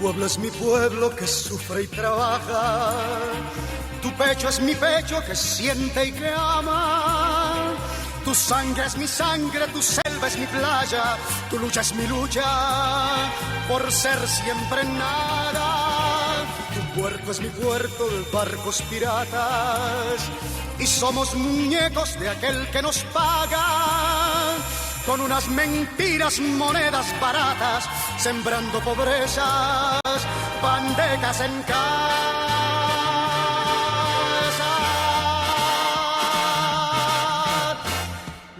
pueblo es mi pueblo que sufre y trabaja. Tu pecho es mi pecho que siente y que ama. Tu sangre es mi sangre, tu selva es mi playa. Tu lucha es mi lucha por ser siempre nada. Tu puerto es mi puerto de barcos piratas. Y somos muñecos de aquel que nos paga con unas mentiras, monedas baratas, sembrando pobrezas, pandecas en casa.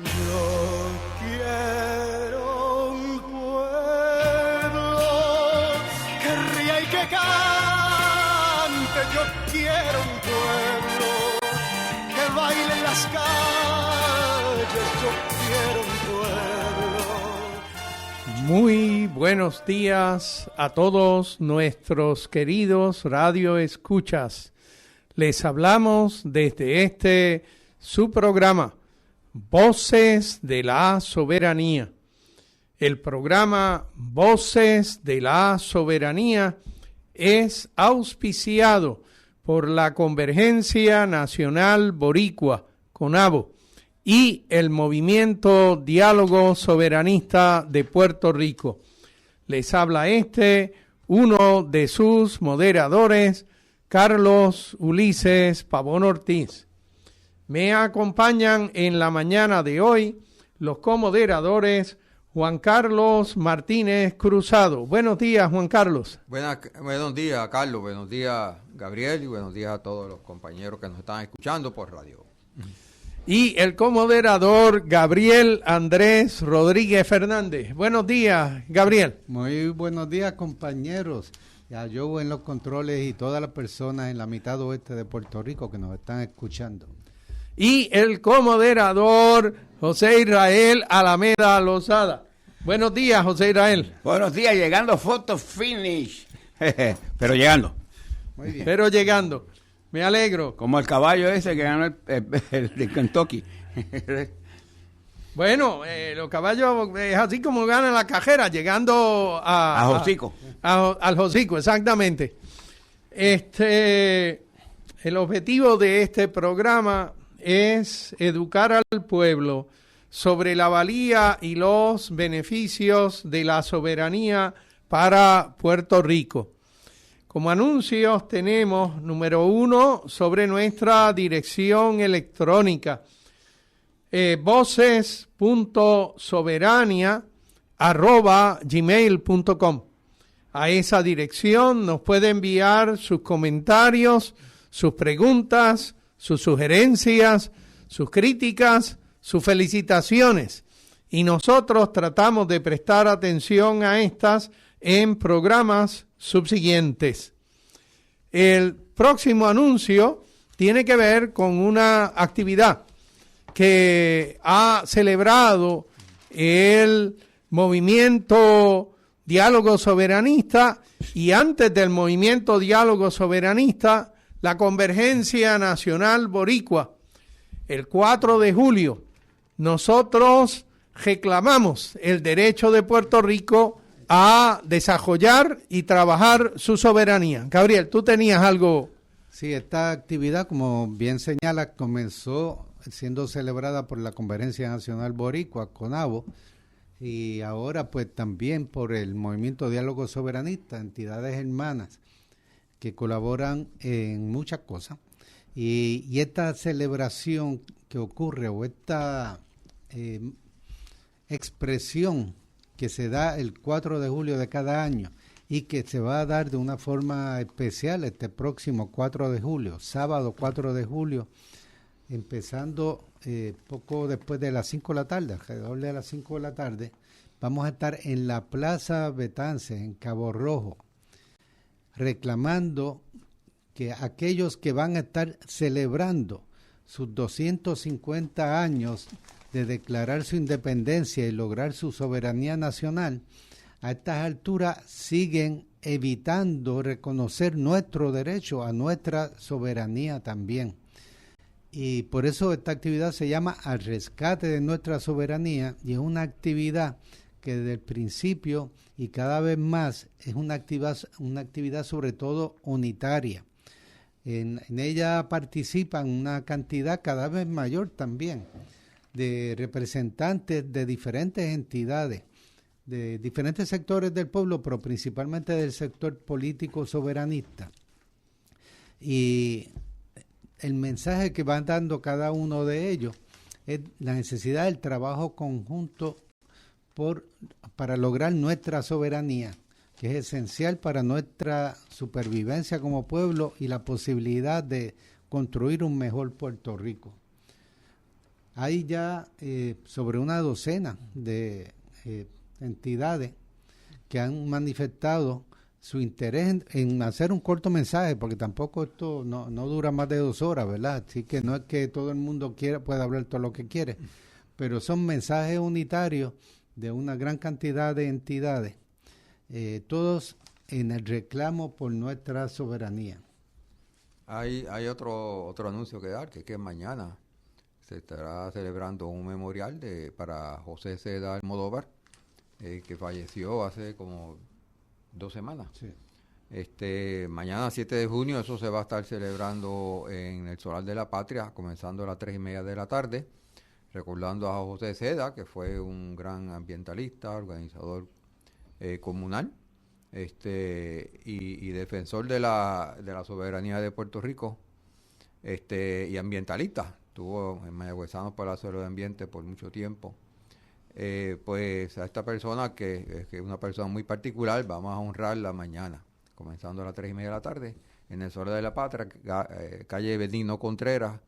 Yo quiero un pueblo que ría y que cante. Yo quiero un pueblo que baile en las calles. Yo quiero un pueblo. Muy buenos días a todos nuestros queridos radioescuchas. Les hablamos desde su programa, Voces de la Soberanía. El programa Voces de la Soberanía es auspiciado por la Convergencia Nacional Boricua, CONABO, y el Movimiento Diálogo Soberanista de Puerto Rico. Les habla uno de sus moderadores, Carlos Ulises Pavón Ortiz. Me acompañan en la mañana de hoy los comoderadores Juan Carlos Martínez Cruzado. Buenos días, Juan Carlos. Buenos días, Carlos. Buenos días, Gabriel. Y buenos días a todos los compañeros que nos están escuchando por radio. Y el comoderador Gabriel Andrés Rodríguez Fernández. Buenos días, Gabriel. Muy buenos días, compañeros. Ya yo en los controles y todas las personas en la mitad oeste de Puerto Rico que nos están escuchando. Y el comoderador José Israel Alameda Lozada. Buenos días, José Israel. Buenos días, llegando photo finish. Pero llegando. Muy bien. Pero llegando. Me alegro. Como el caballo ese que ganó el de Kentucky. Bueno, los caballos es así como ganan la cajera, llegando A Josico. al Josico, exactamente. El objetivo de este programa es educar al pueblo sobre la valía y los beneficios de la soberanía para Puerto Rico. Como anuncios tenemos, número 1, sobre nuestra dirección electrónica, voces.soberania@gmail.com. A esa dirección nos puede enviar sus comentarios, sus preguntas, sus sugerencias, sus críticas, sus felicitaciones. Y nosotros tratamos de prestar atención a estas en programas subsiguientes. El próximo anuncio tiene que ver con una actividad que ha celebrado el Movimiento Diálogo Soberanista y antes del Movimiento Diálogo Soberanista, la Convergencia Nacional Boricua. El 4 de julio, nosotros reclamamos el derecho de Puerto Rico a desarrollar y trabajar su soberanía. Gabriel, tú tenías algo. Sí, esta actividad, como bien señala, comenzó siendo celebrada por la Convergencia Nacional Boricua, CONABO, y ahora pues también por el Movimiento Diálogo Soberanista, entidades hermanas que colaboran en muchas cosas. Y esta celebración que ocurre, o esta expresión que se da el 4 de julio de cada año y que se va a dar de una forma especial este próximo 4 de julio, sábado 4 de julio, empezando poco después de las 5 de la tarde, alrededor de las 5 de la tarde, vamos a estar en la Plaza Betance, en Cabo Rojo, reclamando que aquellos que van a estar celebrando sus 250 años de declarar su independencia y lograr su soberanía nacional, a estas alturas siguen evitando reconocer nuestro derecho a nuestra soberanía también. Y por eso esta actividad se llama Al Rescate de Nuestra Soberanía, y es una actividad que desde el principio y cada vez más es una actividad sobre todo unitaria. En ella participan una cantidad cada vez mayor también de representantes de diferentes entidades, de diferentes sectores del pueblo, pero principalmente del sector político soberanista. Y el mensaje que van dando cada uno de ellos es la necesidad del trabajo conjunto para lograr nuestra soberanía, que es esencial para nuestra supervivencia como pueblo y la posibilidad de construir un mejor Puerto Rico. Hay ya sobre una docena de entidades que han manifestado su interés en hacer un corto mensaje, porque tampoco esto no dura más de 2 horas, ¿verdad? Así que no es que todo el mundo pueda hablar todo lo que quiere, pero son mensajes unitarios de una gran cantidad de entidades, todos en el reclamo por nuestra soberanía. Hay otro anuncio que dar, que es que mañana se estará celebrando un memorial para José Seda Almodóvar, que falleció hace como 2 semanas. Sí. Mañana 7 de junio eso se va a estar celebrando en el Solar de la Patria, comenzando a las 3:30 de la tarde, recordando a José Seda, que fue un gran ambientalista, organizador comunal, y defensor de la soberanía de Puerto Rico, y ambientalista. Estuvo en Mayagüezano Palacio del Ambiente por mucho tiempo. Pues a esta persona, que es una persona muy particular, vamos a honrarla mañana, comenzando a las 3:30 de la tarde, en el Solar de la Patria, calle Benigno Contreras,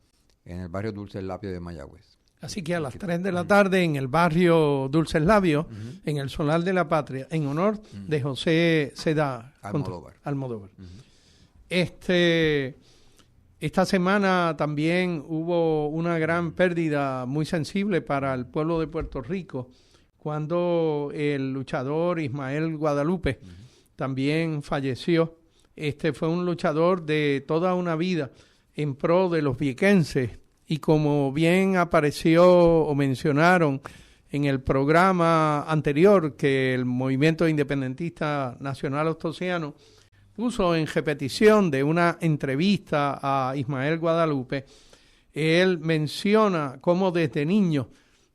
en el barrio Dulces Labios de Mayagüez. Así que a las 3 de la tarde en el barrio Dulces Labios, en el Solar de la Patria, en honor de José Seda Almodóvar. Esta semana también hubo una gran pérdida muy sensible para el pueblo de Puerto Rico, cuando el luchador Ismael Guadalupe también falleció. Fue un luchador de toda una vida en pro de los viequenses, y como bien apareció o mencionaron en el programa anterior, que el Movimiento Independentista Nacional Ostosiano puso en repetición de una entrevista a Ismael Guadalupe, él menciona cómo desde niño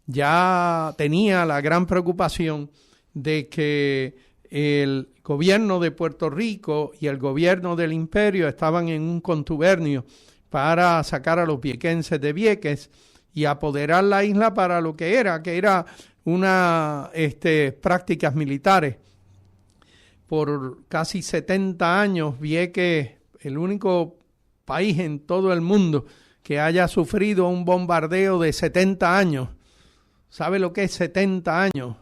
ya tenía la gran preocupación de que el gobierno de Puerto Rico y el gobierno del imperio estaban en un contubernio para sacar a los viequenses de Vieques y apoderar la isla para lo que era una prácticas militares. Por casi 70 años, Vieques, el único país en todo el mundo que haya sufrido un bombardeo de 70 años. ¿Sabe lo que es 70 años?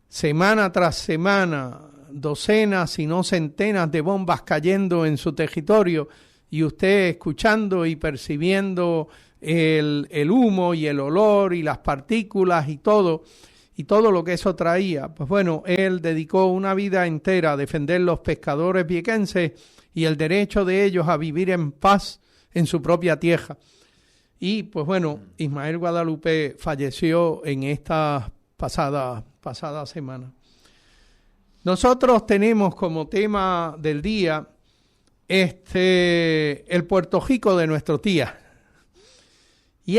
Semana tras semana, docenas, si no centenas de bombas cayendo en su territorio, y usted escuchando y percibiendo el humo y el olor y las partículas y todo lo que eso traía. Pues bueno, él dedicó una vida entera a defender los pescadores viequenses y el derecho de ellos a vivir en paz en su propia tierra. Y pues bueno, Ismael Guadalupe falleció en esta pasada semana. Nosotros tenemos como tema del día el Puerto Rico de nuestros días. Y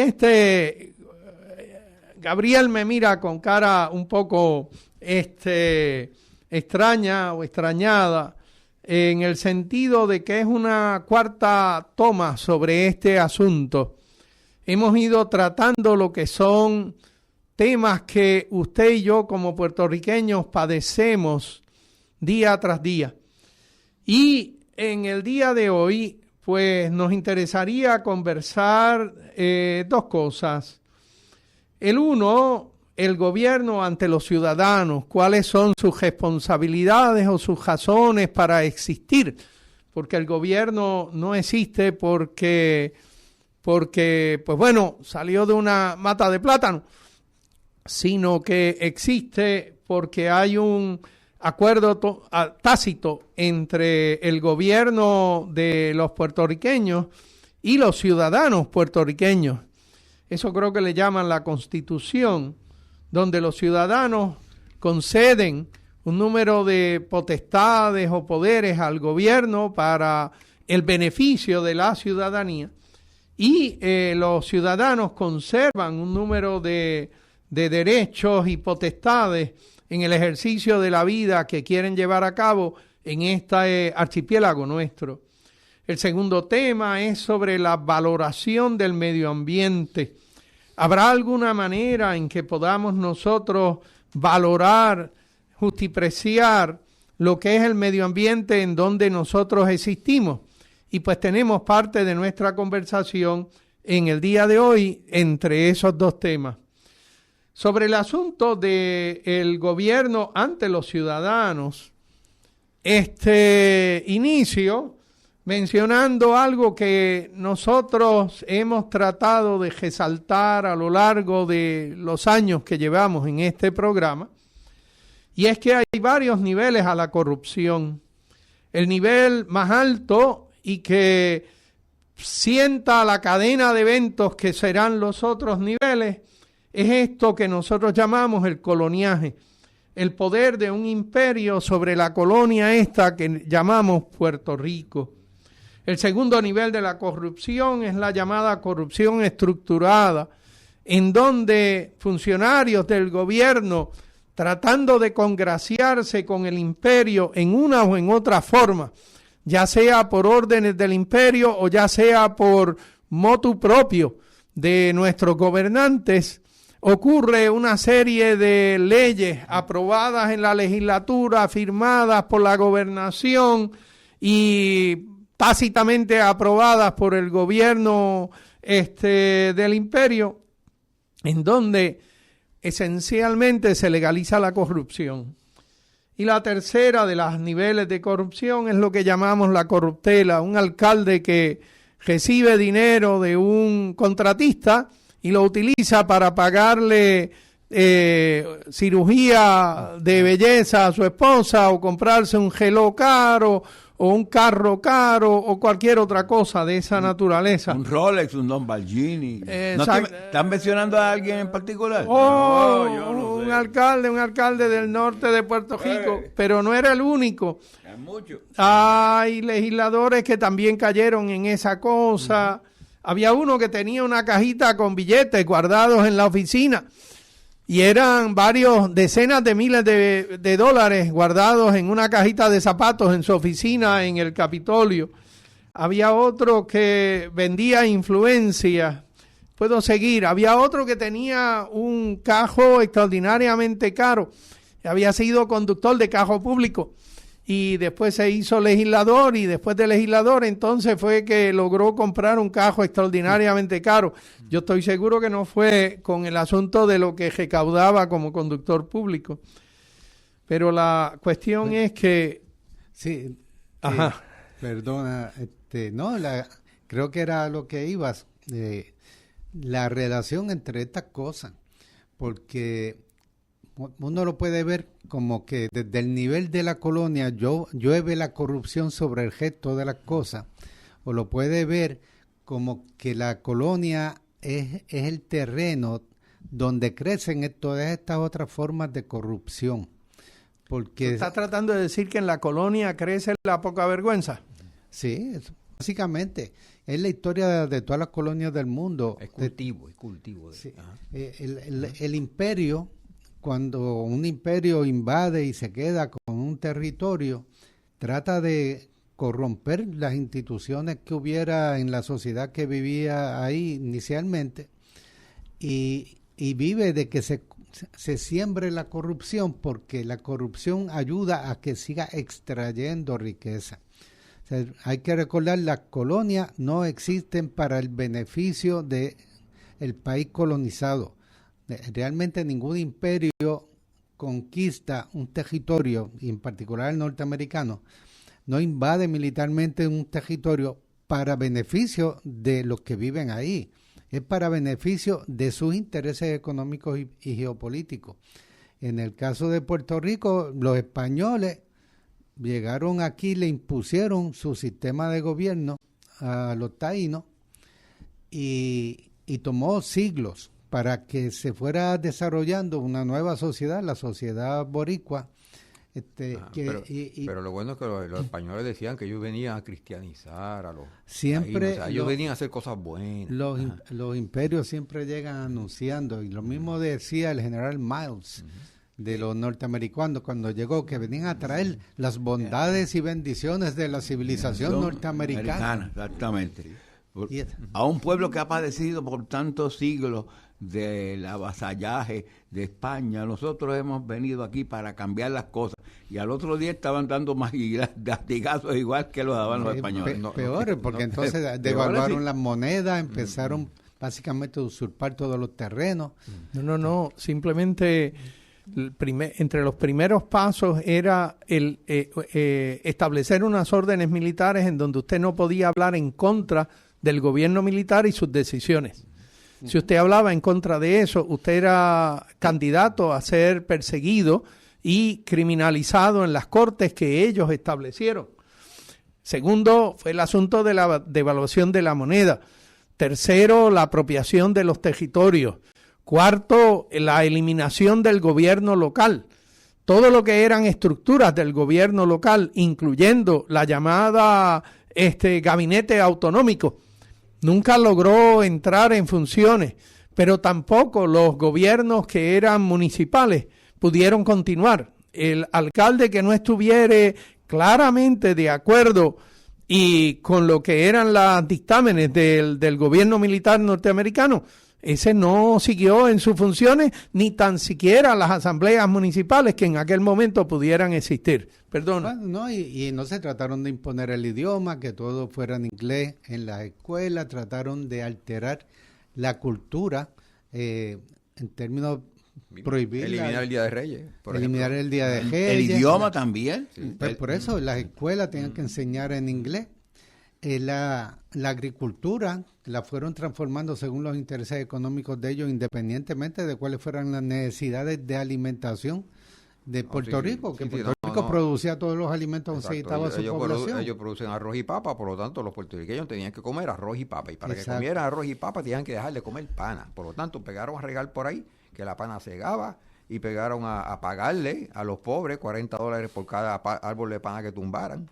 Gabriel me mira con cara un poco extraña o extrañada, en el sentido de que es una cuarta toma sobre este asunto. Hemos ido tratando lo que son temas que usted y yo como puertorriqueños padecemos día tras día. Y en el día de hoy, pues nos interesaría conversar 2 cosas. El uno, el gobierno ante los ciudadanos, cuáles son sus responsabilidades o sus razones para existir, porque el gobierno no existe porque pues bueno, salió de una mata de plátano, sino que existe porque hay un acuerdo tácito entre el gobierno de los puertorriqueños y los ciudadanos puertorriqueños. eso creo que le llaman la Constitución, donde los ciudadanos conceden un número de potestades o poderes al gobierno para el beneficio de la ciudadanía, y los ciudadanos conservan un número de derechos y potestades en el ejercicio de la vida que quieren llevar a cabo en este archipiélago nuestro. El segundo tema es sobre la valoración del medio ambiente. ¿Habrá alguna manera en que podamos nosotros valorar, justipreciar lo que es el medio ambiente en donde nosotros existimos? Y pues tenemos parte de nuestra conversación en el día de hoy entre esos dos temas. Sobre el asunto del gobierno ante los ciudadanos, inicio mencionando algo que nosotros hemos tratado de resaltar a lo largo de los años que llevamos en este programa, y es que hay varios niveles a la corrupción. El nivel más alto y que sienta la cadena de eventos que serán los otros niveles es esto que nosotros llamamos el coloniaje, el poder de un imperio sobre la colonia esta que llamamos Puerto Rico. El segundo nivel de la corrupción es la llamada corrupción estructurada, en donde funcionarios del gobierno, tratando de congraciarse con el imperio en una o en otra forma, ya sea por órdenes del imperio o ya sea por motu propio de nuestros gobernantes, ocurre una serie de leyes aprobadas en la legislatura, firmadas por la gobernación y tácitamente aprobadas por el gobierno del imperio, en donde esencialmente se legaliza la corrupción. Y la tercera de los niveles de corrupción es lo que llamamos la corruptela, un alcalde que recibe dinero de un contratista y lo utiliza para pagarle cirugía de belleza a su esposa o comprarse un reloj caro o un carro caro o cualquier otra cosa de esa naturaleza. Un Rolex, un Lamborghini. ¿Están mencionando a alguien en particular? Oh, No, yo no sé. un alcalde del norte de Puerto Rico, pero no era el único. Hay muchos. Hay legisladores que también cayeron en esa cosa. Había uno que tenía una cajita con billetes guardados en la oficina y eran decenas de miles de dólares guardados en una cajita de zapatos en su oficina en el Capitolio. Había otro que vendía influencia. Puedo seguir. Había otro que tenía un cajo extraordinariamente caro. Había sido conductor de cajo público y después se hizo legislador, y después de legislador entonces fue que logró comprar un cajo extraordinariamente caro. Yo estoy seguro que no fue con el asunto de lo que recaudaba como conductor público. Pero la cuestión es que... Sí, Ajá. Perdona, creo que era lo que ibas, la relación entre estas cosas, porque uno lo puede ver como que desde el nivel de la colonia llueve la corrupción sobre el resto de las cosas, o lo puede ver como que la colonia es el terreno donde crecen todas estas otras formas de corrupción. Porque ¿Estás tratando de decir que en la colonia crece la poca vergüenza? Sí, básicamente es la historia de todas las colonias del mundo. Es cultivo. Sí, el imperio, cuando un imperio invade y se queda con un territorio, trata de corromper las instituciones que hubiera en la sociedad que vivía ahí inicialmente y vive de que se siembre la corrupción, porque la corrupción ayuda a que siga extrayendo riqueza. O sea, hay que recordar, las colonias no existen para el beneficio del país colonizado. Realmente ningún imperio conquista un territorio, y en particular el norteamericano, no invade militarmente un territorio para beneficio de los que viven ahí. Es para beneficio de sus intereses económicos y geopolíticos. En el caso de Puerto Rico, los españoles llegaron aquí, le impusieron su sistema de gobierno a los taínos y y tomó siglos para que se fuera desarrollando una nueva sociedad, la sociedad boricua. Pero lo bueno es que los españoles decían que ellos venían a cristianizar a los siempre taínos, o sea, ellos venían a hacer cosas buenas. Los imperios siempre llegan anunciando, y lo mismo decía el general Miles de los norteamericanos cuando llegó, que venían a traer las bondades y bendiciones de la civilización norteamericana. Exactamente. A un pueblo que ha padecido por tantos siglos del avasallaje de España, nosotros hemos venido aquí para cambiar las cosas, y al otro día estaban dando más latigazos igual que los daban los españoles. Peores, porque entonces devaluaron las monedas, empezaron básicamente a usurpar todos los terrenos. No, simplemente entre los primeros pasos era el establecer unas órdenes militares en donde usted no podía hablar en contra del gobierno militar y sus decisiones. Si usted hablaba en contra de eso, usted era candidato a ser perseguido y criminalizado en las cortes que ellos establecieron. Segundo, fue el asunto de la devaluación de la moneda. Tercero, la apropiación de los territorios. Cuarto, la eliminación del gobierno local. Todo lo que eran estructuras del gobierno local, incluyendo la llamada gabinete autonómico, nunca logró entrar en funciones, pero tampoco los gobiernos que eran municipales pudieron continuar. El alcalde que no estuviera claramente de acuerdo y con lo que eran los dictámenes del gobierno militar norteamericano, ese no siguió en sus funciones, ni tan siquiera las asambleas municipales que en aquel momento pudieran existir. Perdón. No, y no se trataron de imponer el idioma, que todo fuera en inglés en la escuela, trataron de alterar la cultura en términos prohibir. Eliminar el Día de Reyes. Eliminar el Día de Reyes. El idioma también. Sí. Pues por eso las escuelas tenían que enseñar en inglés. La agricultura la fueron transformando según los intereses económicos de ellos, independientemente de cuáles fueran las necesidades de alimentación de Puerto Rico, que Puerto Rico producía todos los alimentos que necesitaba su población. Ellos producen arroz y papa, por lo tanto los puertorriqueños tenían que comer arroz y papa, y para Exacto. que comieran arroz y papa tenían que dejar de comer pana. Por lo tanto pegaron a regar por ahí que la pana cegaba, y pegaron a pagarle a los pobres $40 por cada árbol de pana que tumbaran.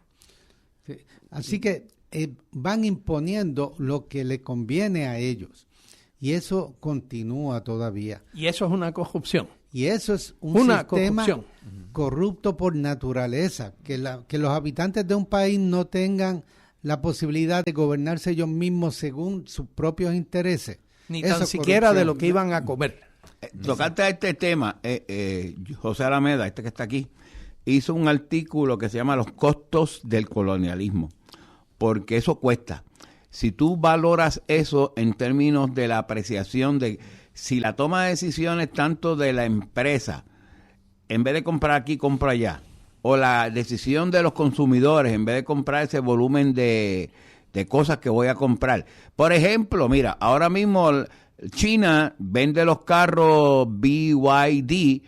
Sí. Así que van imponiendo lo que le conviene a ellos, y eso continúa todavía. Y eso es una corrupción. Y eso es una sistema corrupto por naturaleza, que los habitantes de un país no tengan la posibilidad de gobernarse ellos mismos según sus propios intereses. Ni tan siquiera de lo que iban a comer. Tocante a este tema, José Alameda, que está aquí, hizo un artículo que se llama Los costos del colonialismo, porque eso cuesta. Si tú valoras eso en términos de la apreciación de si la toma de decisiones tanto de la empresa, en vez de comprar aquí, compra allá, o la decisión de los consumidores, en vez de comprar ese volumen de cosas que voy a comprar. Por ejemplo, mira, ahora mismo China vende los carros BYD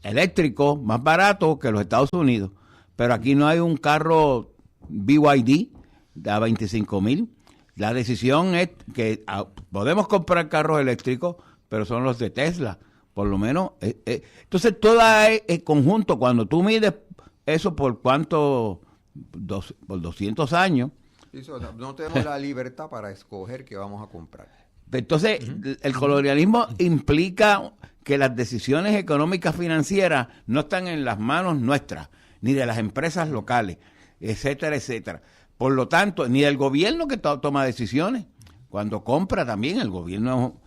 eléctricos más baratos que los Estados Unidos, pero aquí no hay un carro BYD de a 25,000. La decisión es que podemos comprar carros eléctricos, pero son los de Tesla, por lo menos. Entonces, todo el conjunto, cuando tú mides eso por cuánto, por 200 años. No tenemos la libertad para escoger qué vamos a comprar. Entonces, el colonialismo implica que las decisiones económicas financieras no están en las manos nuestras, ni de las empresas locales, etcétera, etcétera. Por lo tanto, ni del gobierno que toma decisiones. Cuando compra también, el gobierno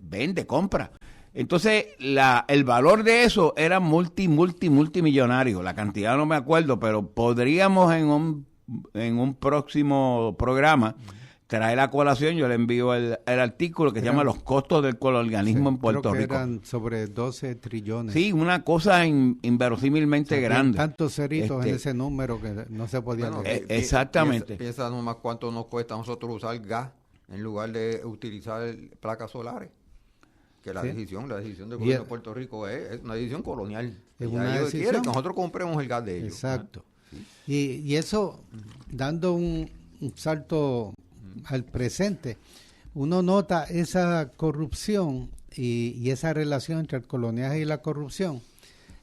vende, compra. Entonces, el valor de eso era multimillonario. La cantidad no me acuerdo, pero podríamos en un próximo programa traer a colación. Yo le envío el artículo que se llama Los costos del colonialismo en Puerto Rico. Eran sobre 12 trillones. Sí, una cosa inverosímilmente grande. Tantos ceritos en ese número que no se podía leer. Exactamente. Piensa nomás cuánto nos cuesta a nosotros usar gas en lugar de utilizar placas solares. Que la decisión del gobierno de Puerto Rico es una decisión colonial. Es una decisión. Quieren que nosotros compremos el gas de ellos. Exacto. Sí. Y eso, dando un salto al presente, uno nota esa corrupción y esa relación entre el coloniaje y la corrupción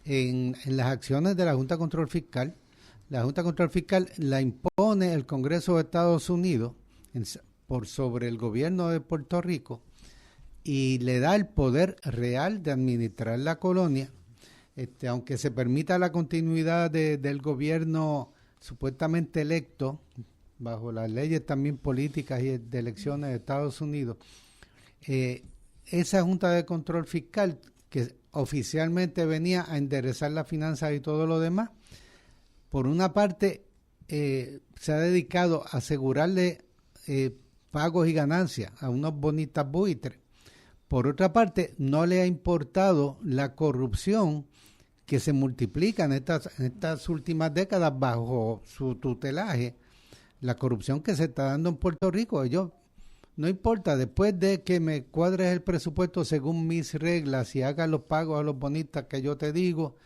en las acciones de la Junta de Control Fiscal. La Junta de Control Fiscal la impone el Congreso de Estados Unidos por sobre el gobierno de Puerto Rico y le da el poder real de administrar la colonia, aunque se permita la continuidad del gobierno supuestamente electo bajo las leyes también políticas y de elecciones de Estados Unidos. Esa Junta de Control Fiscal que oficialmente venía a enderezar las finanzas y todo lo demás, por una parte se ha dedicado a asegurarle pagos y ganancias a unos bonistas buitres. Por otra parte, no le ha importado la corrupción que se multiplica en estas últimas décadas bajo su tutelaje, la corrupción que se está dando en Puerto Rico. Ellos, no importa, después de que me cuadres el presupuesto según mis reglas y hagas los pagos a los bonistas que yo te digo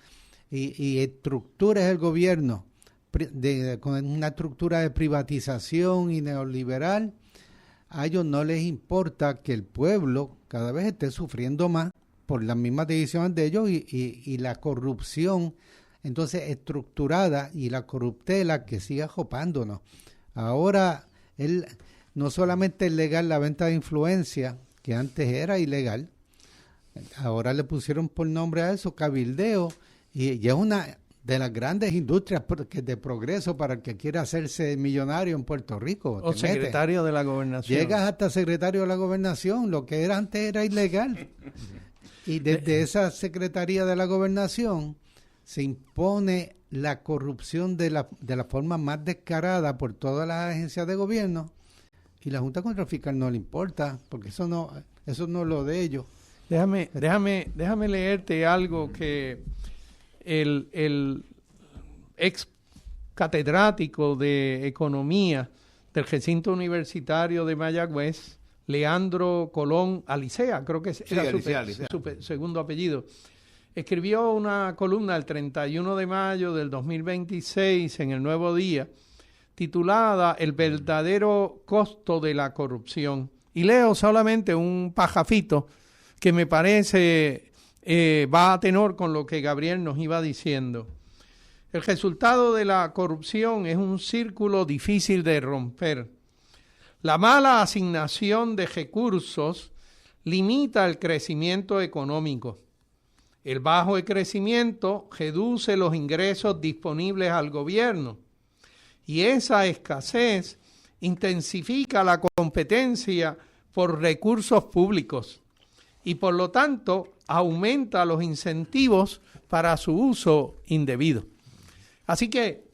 y estructures el gobierno con una estructura de privatización y neoliberal, a ellos no les importa que el pueblo cada vez esté sufriendo más por las mismas decisiones de ellos y la corrupción entonces estructurada y la corruptela que sigue ajopándonos. Ahora, no solamente es legal la venta de influencia, que antes era ilegal, ahora le pusieron por nombre a eso cabildeo, y es una de las grandes industrias de progreso para el que quiera hacerse millonario en Puerto Rico. O secretario de la gobernación. Llegas hasta secretario de la gobernación, lo que era antes era ilegal. Y desde esa secretaría de la gobernación se impone la corrupción de la forma más descarada por todas las agencias de gobierno, y la Junta de Control Fiscal no le importa, porque eso no es lo de ellos. Déjame leerte algo que el ex catedrático de Economía del recinto universitario de Mayagüez, Leandro Colón Alicea, creo que era su segundo apellido, escribió una columna el 31 de mayo del 2026 en El Nuevo Día, titulada El verdadero costo de la corrupción. Y leo solamente un pajafito que me parece va a tenor con lo que Gabriel nos iba diciendo. El resultado de la corrupción es un círculo difícil de romper. La mala asignación de recursos limita el crecimiento económico. El bajo crecimiento reduce los ingresos disponibles al gobierno y esa escasez intensifica la competencia por recursos públicos y por lo tanto aumenta los incentivos para su uso indebido. Así que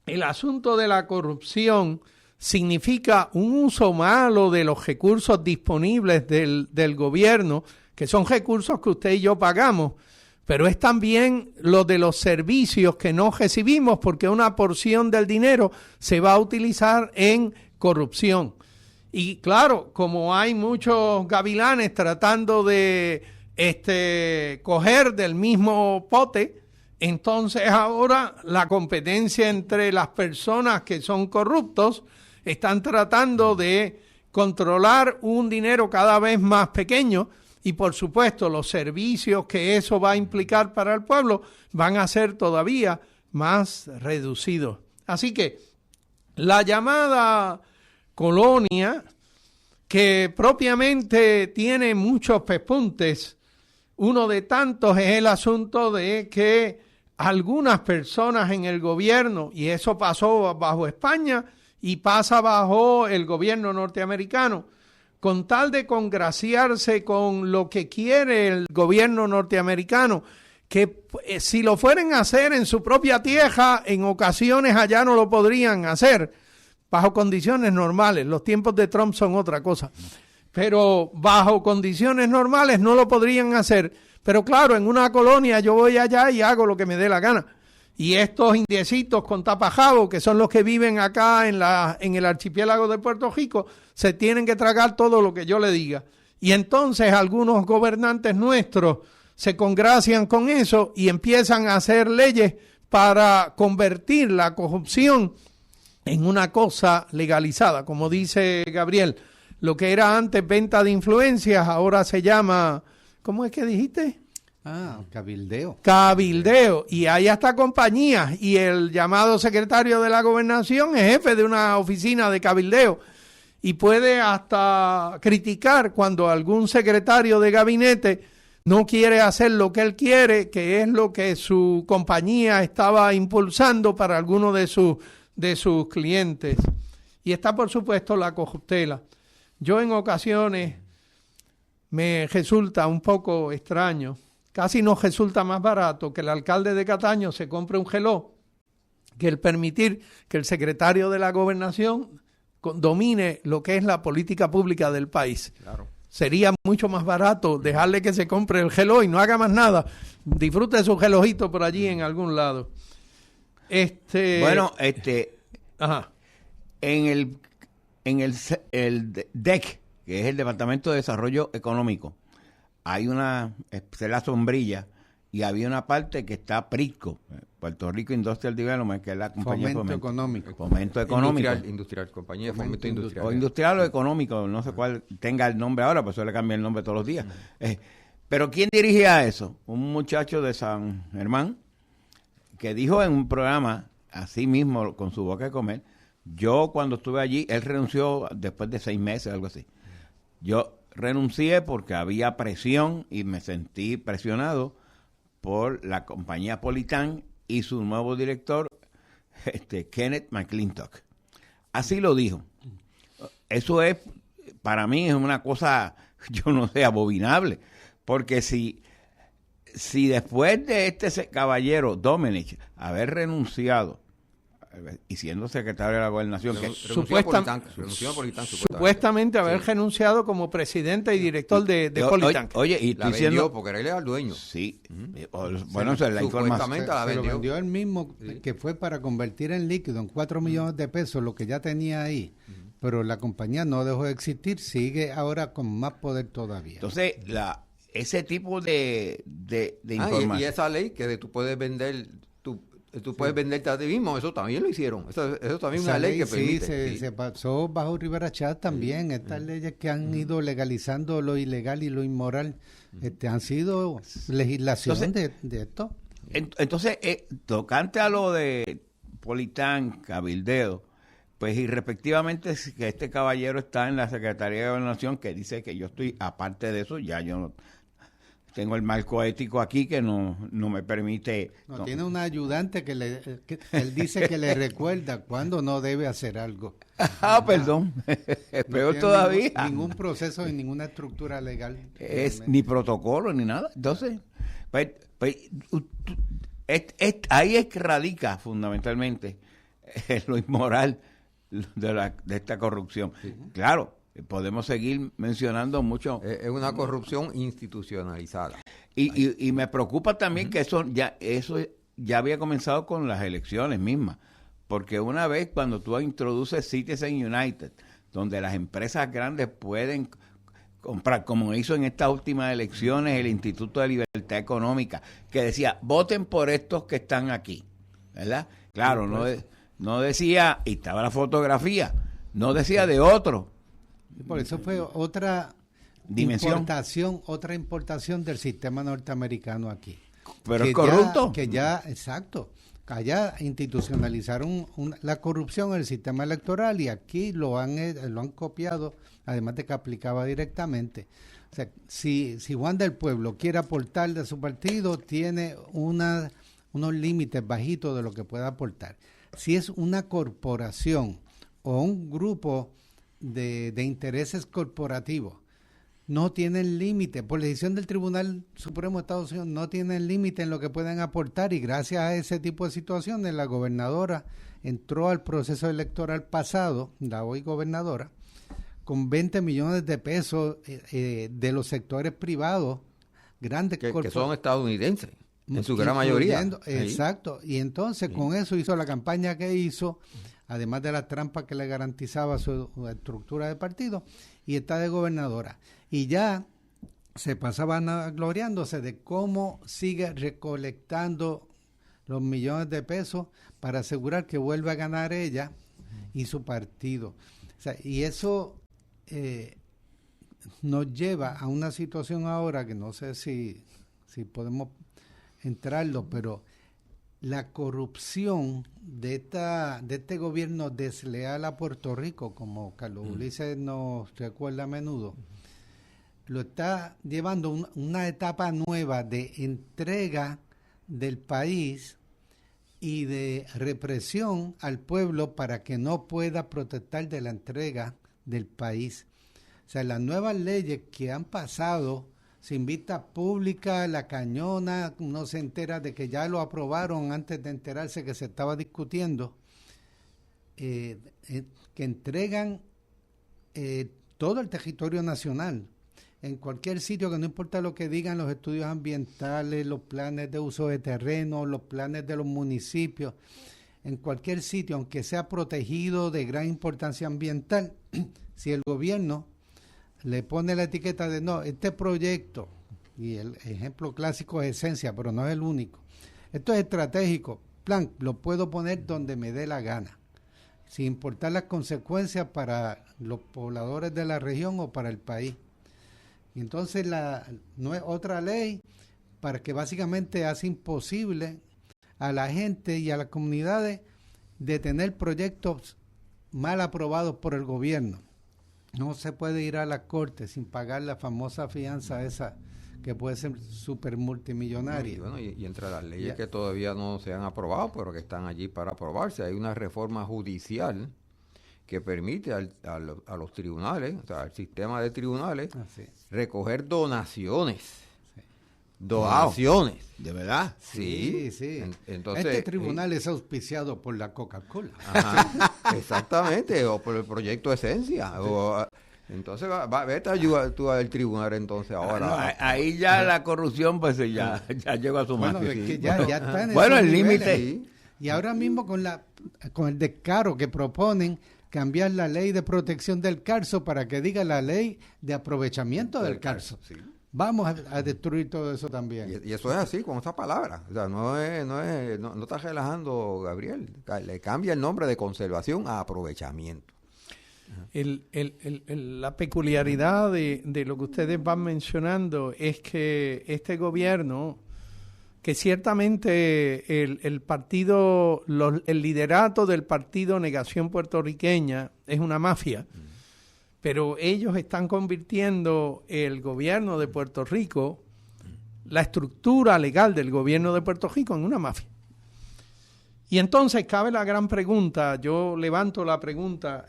el asunto de la corrupción significa un uso malo de los recursos disponibles del gobierno, que son recursos que usted y yo pagamos, pero es también lo de los servicios que no recibimos porque una porción del dinero se va a utilizar en corrupción. Y claro, como hay muchos gavilanes tratando de coger del mismo pote, entonces ahora la competencia entre las personas que son corruptos están tratando de controlar un dinero cada vez más pequeño y por supuesto los servicios que eso va a implicar para el pueblo van a ser todavía más reducidos. Así que la llamada colonia, que propiamente tiene muchos pespuntes, uno de tantos es el asunto de que algunas personas en el gobierno, y eso pasó bajo España y pasa bajo el gobierno norteamericano, con tal de congraciarse con lo que quiere el gobierno norteamericano, que si lo fueran a hacer en su propia tierra, en ocasiones allá no lo podrían hacer, bajo condiciones normales. Los tiempos de Trump son otra cosa, pero bajo condiciones normales no lo podrían hacer. Pero claro, en una colonia yo voy allá y hago lo que me dé la gana. Y estos indiecitos con tapajabo, que son los que viven acá en el archipiélago de Puerto Rico, se tienen que tragar todo lo que yo le diga. Y entonces algunos gobernantes nuestros se congracian con eso y empiezan a hacer leyes para convertir la corrupción en una cosa legalizada. Como dice Gabriel, lo que era antes venta de influencias, ahora se llama, ¿cómo es que dijiste? Cabildeo. Cabildeo, y hay hasta compañías, y el llamado secretario de la Gobernación es jefe de una oficina de cabildeo, y puede hasta criticar cuando algún secretario de gabinete no quiere hacer lo que él quiere, que es lo que su compañía estaba impulsando para alguno de sus clientes. Y está, por supuesto, la corruptela. Yo en ocasiones me resulta un poco extraño, casi nos resulta más barato que el alcalde de Cataño se compre un reloj que el permitir que el secretario de la Gobernación domine lo que es la política pública del país. Claro. Sería mucho más barato dejarle que se compre el reloj y no haga más nada. Disfrute de su relojito por allí en algún lado. Bueno, Ajá. en el DEC, que es el Departamento de Desarrollo Económico, hay la sombrilla, y había una parte que está PRISCO, Puerto Rico Industrial Development, que es la compañía de Fomento económico. Fomento económico. Industrial, compañía de fomento industrial. O industrial o económico, no sé cuál tenga el nombre ahora, pues eso le cambia el nombre todos los días. Pero ¿quién dirigía eso? Un muchacho de San Germán que dijo en un programa, así mismo, con su boca de comer, yo cuando estuve allí, él renunció después de 6 meses, algo así. Yo renuncié porque había presión y me sentí presionado por la compañía Politán y su nuevo director, Kenneth McClintock. Así lo dijo. Eso es, para mí, es una cosa, yo no sé, abominable. Porque si después de este caballero, Domenech, haber renunciado y siendo secretario de la Gobernación, que supuestamente haber renunciado como presidente y director de Politán. Oye, y la vendió porque él era el dueño. Sí. Bueno, esa es la información. Se lo vendió él mismo, que fue para convertir en líquido en 4 millones de pesos lo que ya tenía ahí. Pero la compañía no dejó de existir, sigue ahora con más poder todavía. Entonces, ese tipo de información. Y esa ley que tú puedes vender, tú puedes venderte a ti mismo, eso también lo hicieron. Eso también es una ley que permite. Se pasó bajo Rivera Chat también. Estas leyes que han ido legalizando lo ilegal y lo inmoral han sido legislación de esto. Entonces, tocante a lo de Politán, cabildeo, pues irrespectivamente que este caballero está en la Secretaría de Gobernación, que dice que yo estoy aparte de eso, ya yo no tengo el marco ético aquí que no me permite. No, tiene una ayudante que él dice que le recuerda cuando no debe hacer algo. Perdón. Es peor todavía. Ningún proceso y ninguna estructura legal. Ni protocolo ni nada. Entonces, ahí es que radica fundamentalmente lo inmoral de esta corrupción. Sí. Claro. Podemos seguir mencionando mucho. Es una corrupción institucionalizada. Y me preocupa también que eso ya había comenzado con las elecciones mismas. Porque una vez cuando tú introduces Citizen United, donde las empresas grandes pueden comprar, como hizo en estas últimas elecciones el Instituto de Libertad Económica, que decía, voten por estos que están aquí, ¿verdad? Claro, no decía, y estaba la fotografía, no decía de otro. Por eso fue otra importación del sistema norteamericano aquí. Pero es corrupto. Exacto. Allá institucionalizaron la corrupción en el sistema electoral y aquí lo han copiado, además de que aplicaba directamente. O sea, si Juan del Pueblo quiere aportar de su partido, tiene unos límites bajitos de lo que pueda aportar. Si es una corporación o un grupo de intereses corporativos, no tienen límite. Por decisión del Tribunal Supremo de Estados Unidos, no tienen límite en lo que pueden aportar, y gracias a ese tipo de situaciones, la gobernadora entró al proceso electoral pasado, la hoy gobernadora, con 20 millones de pesos de los sectores privados, grandes que son estadounidenses, en su gran mayoría. Exacto, y entonces con eso hizo la campaña que hizo, además de la trampa que le garantizaba su estructura de partido, y está de gobernadora. Y ya se pasaban gloriándose de cómo sigue recolectando los millones de pesos para asegurar que vuelva a ganar ella y su partido. O sea, y eso nos lleva a una situación ahora que no sé si podemos entrarlo, pero la corrupción de este gobierno desleal a Puerto Rico, como Carlos Ulises nos recuerda a menudo, lo está llevando una etapa nueva de entrega del país y de represión al pueblo para que no pueda protestar de la entrega del país. O sea, las nuevas leyes que han pasado sin vista pública, la cañona, uno se entera de que ya lo aprobaron antes de enterarse que se estaba discutiendo, que entregan todo el territorio nacional, en cualquier sitio, que no importa lo que digan los estudios ambientales, los planes de uso de terreno, los planes de los municipios, en cualquier sitio, aunque sea protegido de gran importancia ambiental, si el gobierno le pone la etiqueta de no, este proyecto, y el ejemplo clásico es Esencia, pero no es el único, esto es estratégico, plan, lo puedo poner donde me dé la gana, sin importar las consecuencias para los pobladores de la región o para el país. Y entonces no es otra ley para que básicamente hace imposible a la gente y a las comunidades de tener proyectos mal aprobados por el gobierno. No se puede ir a la corte sin pagar la famosa fianza esa que puede ser súper multimillonaria. Y entre las leyes que todavía no se han aprobado, pero que están allí para aprobarse, hay una reforma judicial que permite a los tribunales, o sea, al sistema de tribunales, recoger donaciones. Sí. Donaciones. Wow. ¿De verdad? Sí. Entonces, este tribunal es auspiciado por la Coca-Cola. Ajá, exactamente, o por el proyecto Esencia. Sí. Entonces, vete a ayudar tú al tribunal entonces ahora. No, ahí ya la corrupción pues ya llegó a su máximo. Bueno, es que ya está en bueno, el límite. Sí. Y ahora mismo con el descaro que proponen cambiar la ley de protección del carso para que diga la ley de aprovechamiento del carso. Sí. Vamos a destruir todo eso también. Y eso es así, con esa palabra. O sea, no estás relajando, Gabriel. Le cambia el nombre de conservación a aprovechamiento. La peculiaridad de lo que ustedes van mencionando es que este gobierno, que ciertamente el partido, el liderato del partido Negación Puertorriqueña es una mafia, pero ellos están convirtiendo el gobierno de Puerto Rico, la estructura legal del gobierno de Puerto Rico, en una mafia. Y entonces cabe la gran pregunta, yo levanto la pregunta,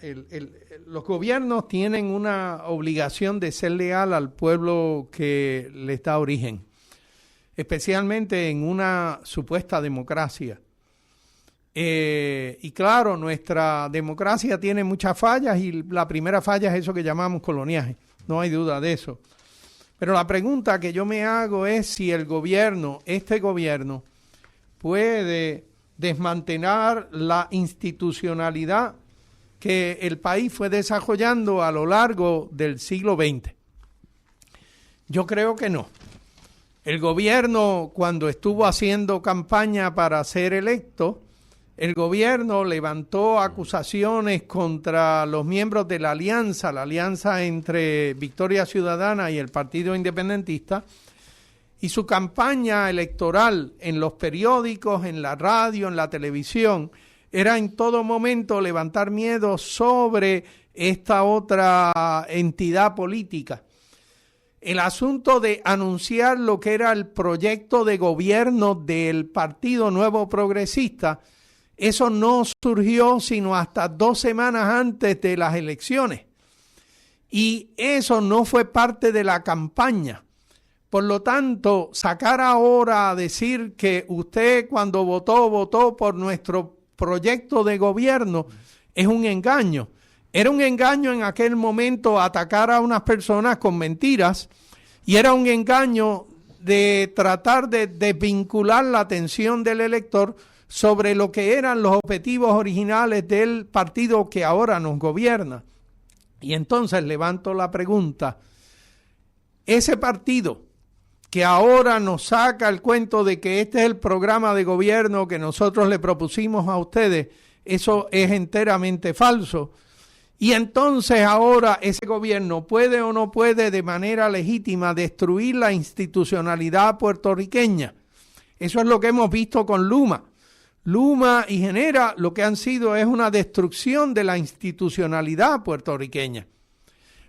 los gobiernos tienen una obligación de ser leal al pueblo que les da origen, especialmente en una supuesta democracia. Y claro, nuestra democracia tiene muchas fallas y la primera falla es eso que llamamos coloniaje, no hay duda de eso. Pero la pregunta que yo me hago es si este gobierno puede desmantelar la institucionalidad que el país fue desarrollando a lo largo del siglo XX. Yo creo que no. El gobierno, cuando estuvo haciendo campaña para ser electo, el gobierno levantó acusaciones contra los miembros de la alianza entre Victoria Ciudadana y el Partido Independentista, y su campaña electoral en los periódicos, en la radio, en la televisión, era en todo momento levantar miedo sobre esta otra entidad política. El asunto de anunciar lo que era el proyecto de gobierno del Partido Nuevo Progresista, eso no surgió sino hasta 2 semanas antes de las elecciones. Y eso no fue parte de la campaña. Por lo tanto, sacar ahora a decir que usted cuando votó por nuestro proyecto de gobierno es un engaño. Era un engaño en aquel momento atacar a unas personas con mentiras y era un engaño de tratar de desvincular la atención del elector sobre lo que eran los objetivos originales del partido que ahora nos gobierna. Y entonces levanto la pregunta, ese partido que ahora nos saca el cuento de que este es el programa de gobierno que nosotros le propusimos a ustedes, eso es enteramente falso. Y entonces ahora ese gobierno puede o no puede de manera legítima destruir la institucionalidad puertorriqueña. Eso es lo que hemos visto con Luma. Luma y Genera lo que han sido es una destrucción de la institucionalidad puertorriqueña.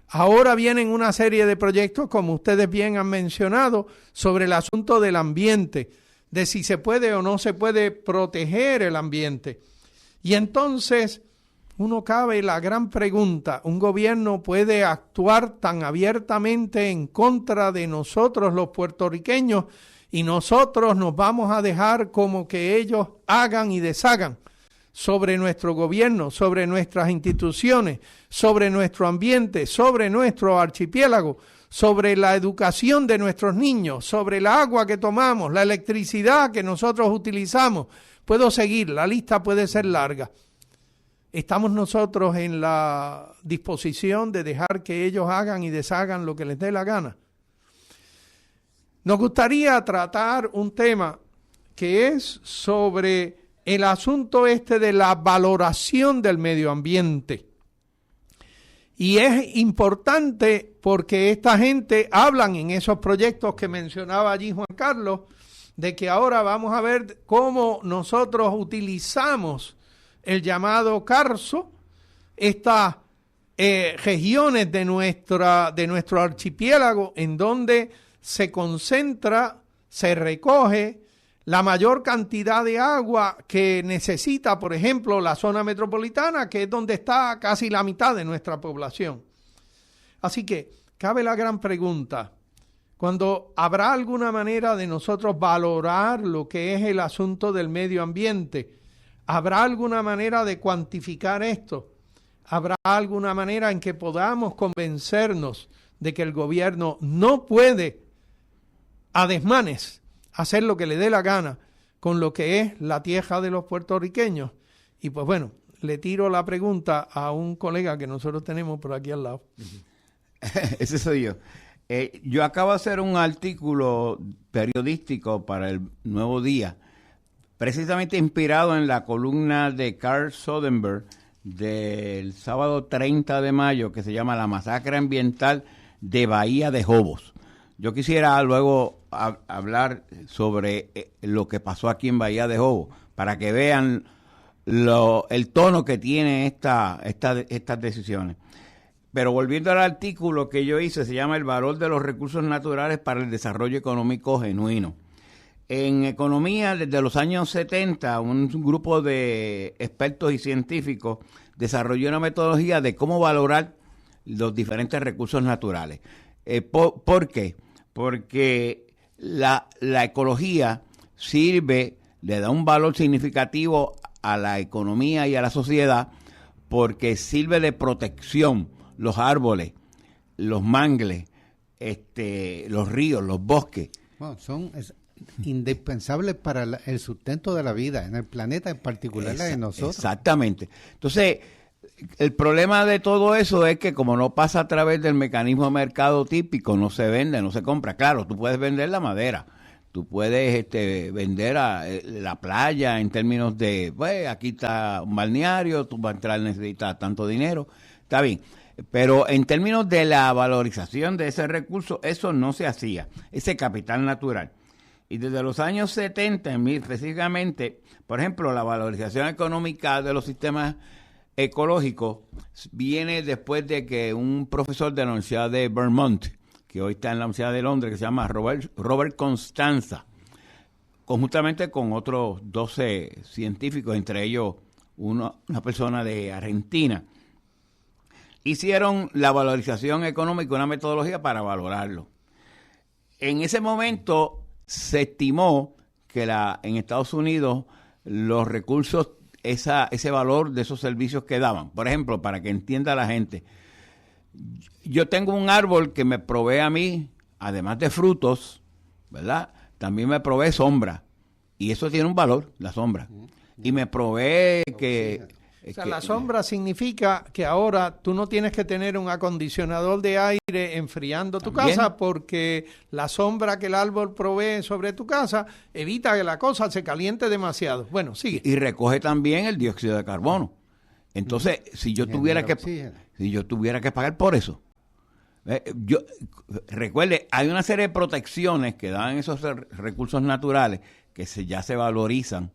Ahora vienen una serie de proyectos, como ustedes bien han mencionado, sobre el asunto del ambiente, de si se puede o no se puede proteger el ambiente. Y entonces uno cabe la gran pregunta, ¿un gobierno puede actuar tan abiertamente en contra de nosotros los puertorriqueños y nosotros nos vamos a dejar como que ellos hagan y deshagan sobre nuestro gobierno, sobre nuestras instituciones, sobre nuestro ambiente, sobre nuestro archipiélago, sobre la educación de nuestros niños, sobre el agua que tomamos, la electricidad que nosotros utilizamos? Puedo seguir, la lista puede ser larga. ¿Estamos nosotros en la disposición de dejar que ellos hagan y deshagan lo que les dé la gana? Nos gustaría tratar un tema que es sobre el asunto de la valoración del medio ambiente. Y es importante porque esta gente hablan en esos proyectos que mencionaba allí Juan Carlos, de que ahora vamos a ver cómo nosotros utilizamos el llamado Carso, estas regiones de nuestro archipiélago en donde se concentra, se recoge la mayor cantidad de agua que necesita, por ejemplo, la zona metropolitana, que es donde está casi la mitad de nuestra población. Así que cabe la gran pregunta, cuando habrá alguna manera de nosotros valorar lo que es el asunto del medio ambiente, ¿habrá alguna manera de cuantificar esto? ¿Habrá alguna manera en que podamos convencernos de que el gobierno no puede a desmanes hacer lo que le dé la gana con lo que es la tierra de los puertorriqueños? Y pues bueno, le tiro la pregunta a un colega que nosotros tenemos por aquí al lado. Ese soy yo. Yo acabo de hacer un artículo periodístico para el Nuevo Día, precisamente inspirado en la columna de Carl Soderberg del sábado 30 de mayo, que se llama La masacre ambiental de Bahía de Jobos. Yo quisiera luego hablar sobre lo que pasó aquí en Bahía de Jobos, para que vean el tono que tiene estas decisiones. Pero volviendo al artículo que yo hice, se llama El valor de los recursos naturales para el desarrollo económico genuino. En economía, desde los años 70, un grupo de expertos y científicos desarrolló una metodología de cómo valorar los diferentes recursos naturales. ¿Por qué? Porque la ecología le da un valor significativo a la economía y a la sociedad, porque sirve de protección. Los árboles, los mangles, los ríos, los bosques. Bueno, son indispensables para el sustento de la vida en el planeta, en particular la de nosotros. Exactamente. Entonces, el problema de todo eso es que como no pasa a través del mecanismo de mercado típico, no se vende, no se compra. Claro, tú puedes vender la madera, tú puedes vender la playa en términos de, pues, aquí está un balneario, tú vas a entrar, necesitas tanto dinero, está bien. Pero en términos de la valorización de ese recurso, eso no se hacía, ese capital natural. Y desde los años 70, específicamente, por ejemplo, la valorización económica de los sistemas ecológicos viene después de que un profesor de la Universidad de Vermont, que hoy está en la Universidad de Londres, que se llama Robert Constanza, conjuntamente con otros 12 científicos, entre ellos una persona de Argentina, hicieron la valorización económica, una metodología para valorarlo. En ese momento se estimó que en Estados Unidos los recursos, ese valor de esos servicios que daban. Por ejemplo, para que entienda la gente, yo tengo un árbol que me provee a mí, además de frutos, ¿verdad? También me provee sombra. Y eso tiene un valor, la sombra. Y me provee que... O sea, la sombra significa que ahora tú no tienes que tener un acondicionador de aire enfriando tu casa, porque la sombra que el árbol provee sobre tu casa evita que la cosa se caliente demasiado. Bueno, sigue. Y recoge también el dióxido de carbono. Entonces, si yo tuviera que pagar por eso, recuerde, hay una serie de protecciones que dan esos recursos naturales que ya se valorizan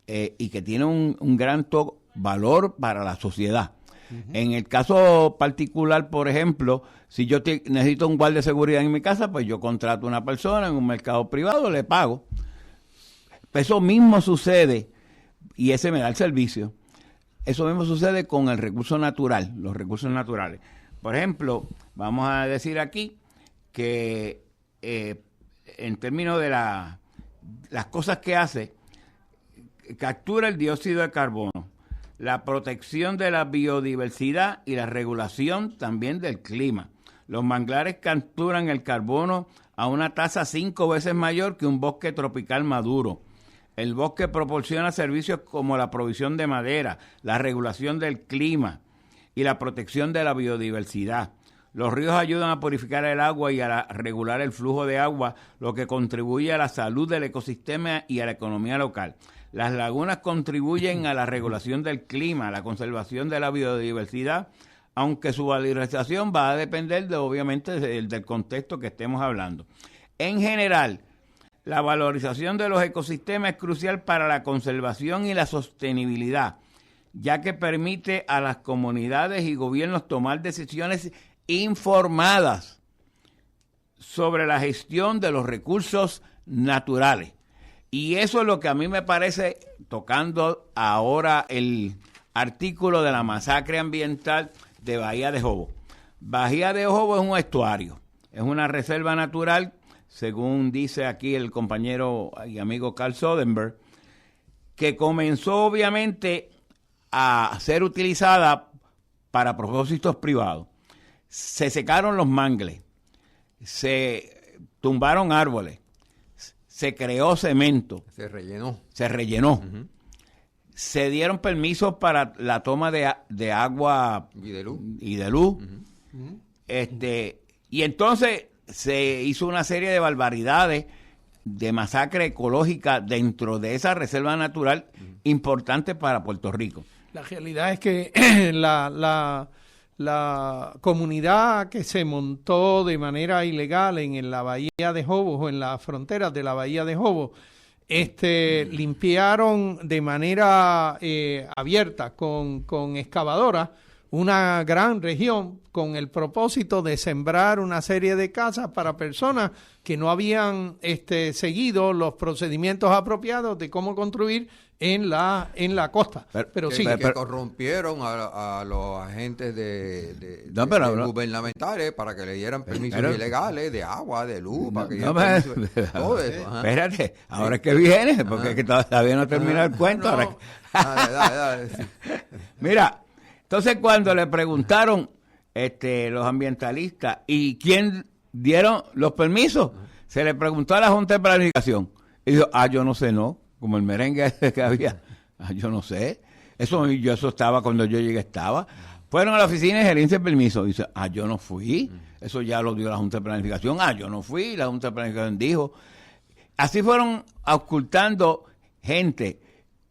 y que tienen un gran valor para la sociedad. En el caso particular, por ejemplo, si yo necesito un guardia de seguridad en mi casa, pues yo contrato a una persona en un mercado privado, le pago. Eso mismo sucede, y ese me da el servicio, eso mismo sucede con el recurso natural, los recursos naturales. Por ejemplo, vamos a decir aquí que en términos de las cosas que hace, captura el dióxido de carbono, la protección de la biodiversidad y la regulación también del clima. Los manglares capturan el carbono a una tasa 5 veces mayor que un bosque tropical maduro. El bosque proporciona servicios como la provisión de madera, la regulación del clima y la protección de la biodiversidad. Los ríos ayudan a purificar el agua y a regular el flujo de agua, lo que contribuye a la salud del ecosistema y a la economía local. Las lagunas contribuyen a la regulación del clima, a la conservación de la biodiversidad, aunque su valorización va a depender, obviamente, del contexto que estemos hablando. En general, la valorización de los ecosistemas es crucial para la conservación y la sostenibilidad, ya que permite a las comunidades y gobiernos tomar decisiones informadas sobre la gestión de los recursos naturales. Y eso es lo que a mí me parece, tocando ahora el artículo de la masacre ambiental de Bahía de Jobo. Bahía de Jobo es un estuario, es una reserva natural, según dice aquí el compañero y amigo Carl Soderberg, que comenzó obviamente a ser utilizada para propósitos privados. Se secaron los mangles, se tumbaron árboles, se creó cemento. Se rellenó. Uh-huh. Se dieron permisos para la toma de agua y de luz. Uh-huh. Y entonces se hizo una serie de barbaridades de masacre ecológica dentro de esa reserva natural importante para Puerto Rico. La realidad es que la comunidad que se montó de manera ilegal en la Bahía de Jobo o en las fronteras de la Bahía de Jobo, limpiaron de manera abierta con excavadoras una gran región con el propósito de sembrar una serie de casas para personas que no habían seguido los procedimientos apropiados de cómo construir en la costa. Pero sí, que corrompieron a los agentes gubernamentales para que le dieran permisos ilegales de agua, de luz, para que todo eso. Espérate, ahora es que viene, porque es que todavía no termina el cuento. No. Dale. Mira, entonces cuando le preguntaron los ambientalistas y quién dieron los permisos, se le preguntó a la Junta de Planificación y dijo, yo no sé, no, como el merengue que había, yo no sé, eso estaba cuando yo llegué, fueron a la oficina de gerencia de permiso, y dice, yo no fui, eso ya lo dio la Junta de Planificación, yo no fui, la Junta de Planificación dijo, así fueron ocultando gente,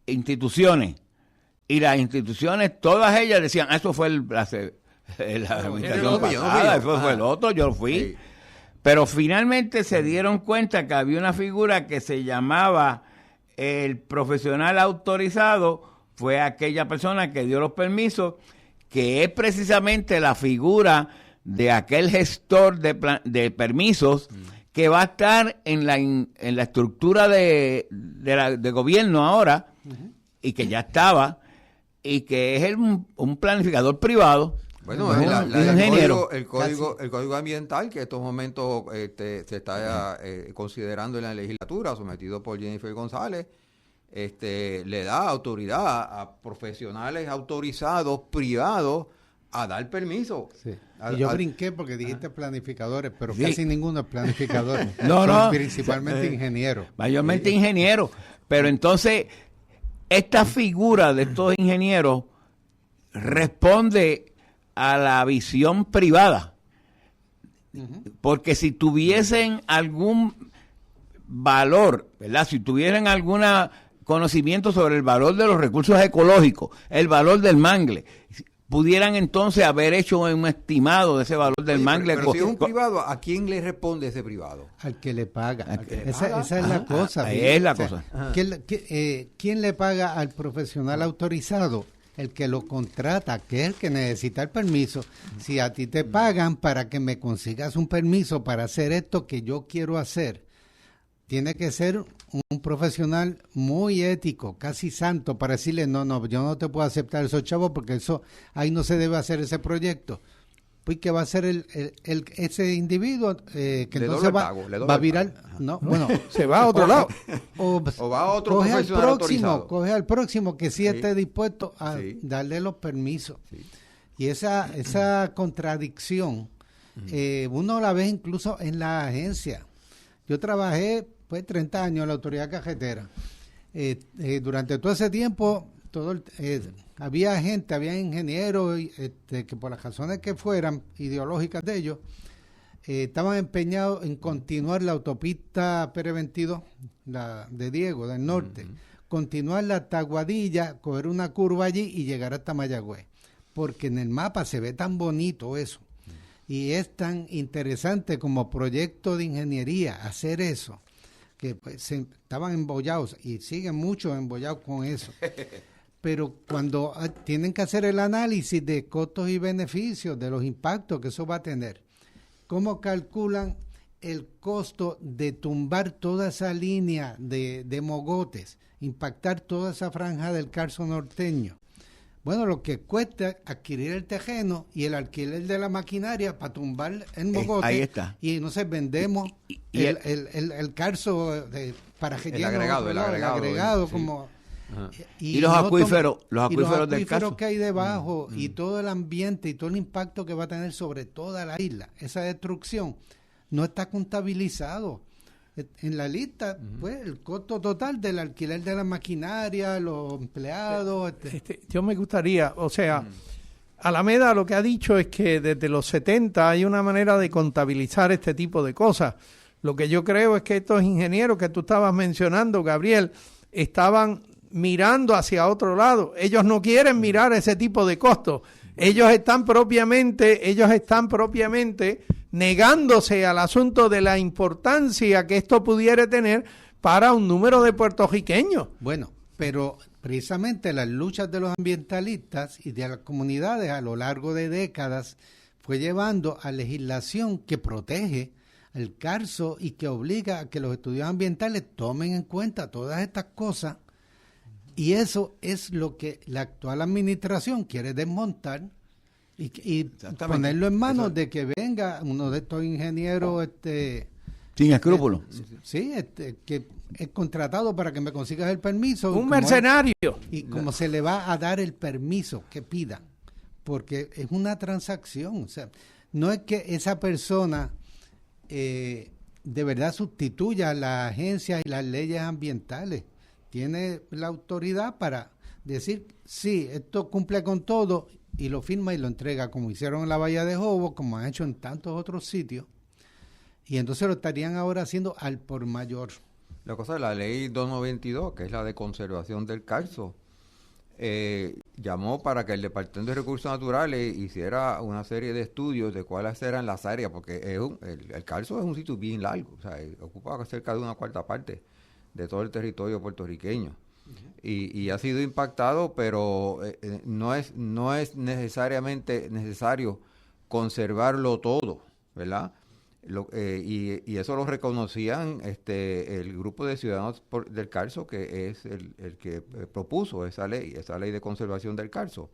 instituciones, y las instituciones, todas ellas decían, eso fue la administración pasada, eso fue el otro, yo fui. Sí. Pero finalmente se dieron cuenta que había una figura que se llamaba el profesional autorizado, fue aquella persona que dio los permisos, que es precisamente la figura de aquel gestor de permisos que va a estar en la estructura de gobierno ahora, y que ya estaba, y que es un planificador privado. Bueno, el código ambiental que en estos momentos se está considerando en la legislatura, sometido por Jennifer González, le da autoridad a profesionales autorizados privados a dar permiso. Sí. Y yo brinqué porque dijiste planificadores, pero casi ninguno es planificador. No. Principalmente ingenieros. Mayormente ingenieros. Pero entonces, esta figura de estos ingenieros responde a la visión privada. Porque si tuviesen algún valor, ¿verdad? Si tuvieran alguna conocimiento sobre el valor de los recursos ecológicos, el valor del mangle, pudieran entonces haber hecho un estimado de ese valor del mangle. Pero si es un privado, ¿a quién le responde ese privado? Al que le paga. ¿Esa Esa es la cosa. es la cosa. ¿Quién le paga al profesional autorizado? El que lo contrata, que es el que necesita el permiso. Si a ti te pagan para que me consigas un permiso para hacer esto que yo quiero hacer, tiene que ser un profesional muy ético, casi santo, para decirle, no, yo no te puedo aceptar esos chavos porque ahí no se debe hacer ese proyecto. Pues que va a ser ese individuo que entonces va a virar, no, bueno, se va a otro lado. O va a otro coge al profesional próximo, autorizado. coge al próximo que sí esté dispuesto a darle los permisos. Sí. Y esa contradicción, uno la ve incluso en la agencia. Yo trabajé 30 años en la autoridad cajetera. Durante todo ese tiempo, había ingenieros que por las razones que fueran, ideológicas de ellos, estaban empeñados en continuar la autopista Pérez 22, la de Diego, del norte, continuarla hasta Aguadilla, coger una curva allí y llegar hasta Mayagüez, porque en el mapa se ve tan bonito eso, y es tan interesante como proyecto de ingeniería hacer eso, que pues, estaban embollados y siguen muchos embollados con eso. Pero cuando tienen que hacer el análisis de costos y beneficios, de los impactos que eso va a tener, ¿cómo calculan el costo de tumbar toda esa línea de mogotes, impactar toda esa franja del Carso norteño? Bueno, lo que cuesta adquirir el terreno y el alquiler de la maquinaria para tumbar el mogote. Ahí está. Y entonces vendemos el Carso para que el agregado, como... Y los acuíferos, del Carso que hay debajo y todo el ambiente y todo el impacto que va a tener sobre toda la isla, esa destrucción no está contabilizado en la lista. Pues el costo total del alquiler de la maquinaria, los empleados. Yo me gustaría, o sea, Alameda lo que ha dicho es que desde los 70 hay una manera de contabilizar este tipo de cosas. Lo que yo creo es que estos ingenieros que tú estabas mencionando, Gabriel, estaban mirando hacia otro lado. Ellos no quieren mirar ese tipo de costos. Ellos están propiamente negándose al asunto de la importancia que esto pudiera tener para un número de puertorriqueños. Bueno, pero precisamente las luchas de los ambientalistas y de las comunidades a lo largo de décadas fue llevando a legislación que protege el Carso y que obliga a que los estudios ambientales tomen en cuenta todas estas cosas. Y eso es lo que la actual administración quiere desmontar y ponerlo en manos de que venga uno de estos ingenieros sin escrúpulos. Que es contratado para que me consigas el permiso. Un mercenario. Y como se le va a dar el permiso que pida, porque es una transacción. O sea, no es que esa persona de verdad sustituya a las agencias y las leyes ambientales. Tiene la autoridad para decir, sí, esto cumple con todo, y lo firma y lo entrega, como hicieron en la Bahía de Jobo, como han hecho en tantos otros sitios, y entonces lo estarían ahora haciendo al por mayor. La cosa de la ley 292, que es la de conservación del Carso, llamó para que el Departamento de Recursos Naturales hiciera una serie de estudios de cuáles eran las áreas, porque el Carso es un sitio bien largo, o sea, ocupa cerca de una cuarta parte de todo el territorio puertorriqueño, y ha sido impactado, pero no es necesariamente necesario conservarlo todo, ¿verdad? Y eso lo reconocían el grupo de ciudadanos del Carso, que es el que propuso esa ley de conservación del Carso.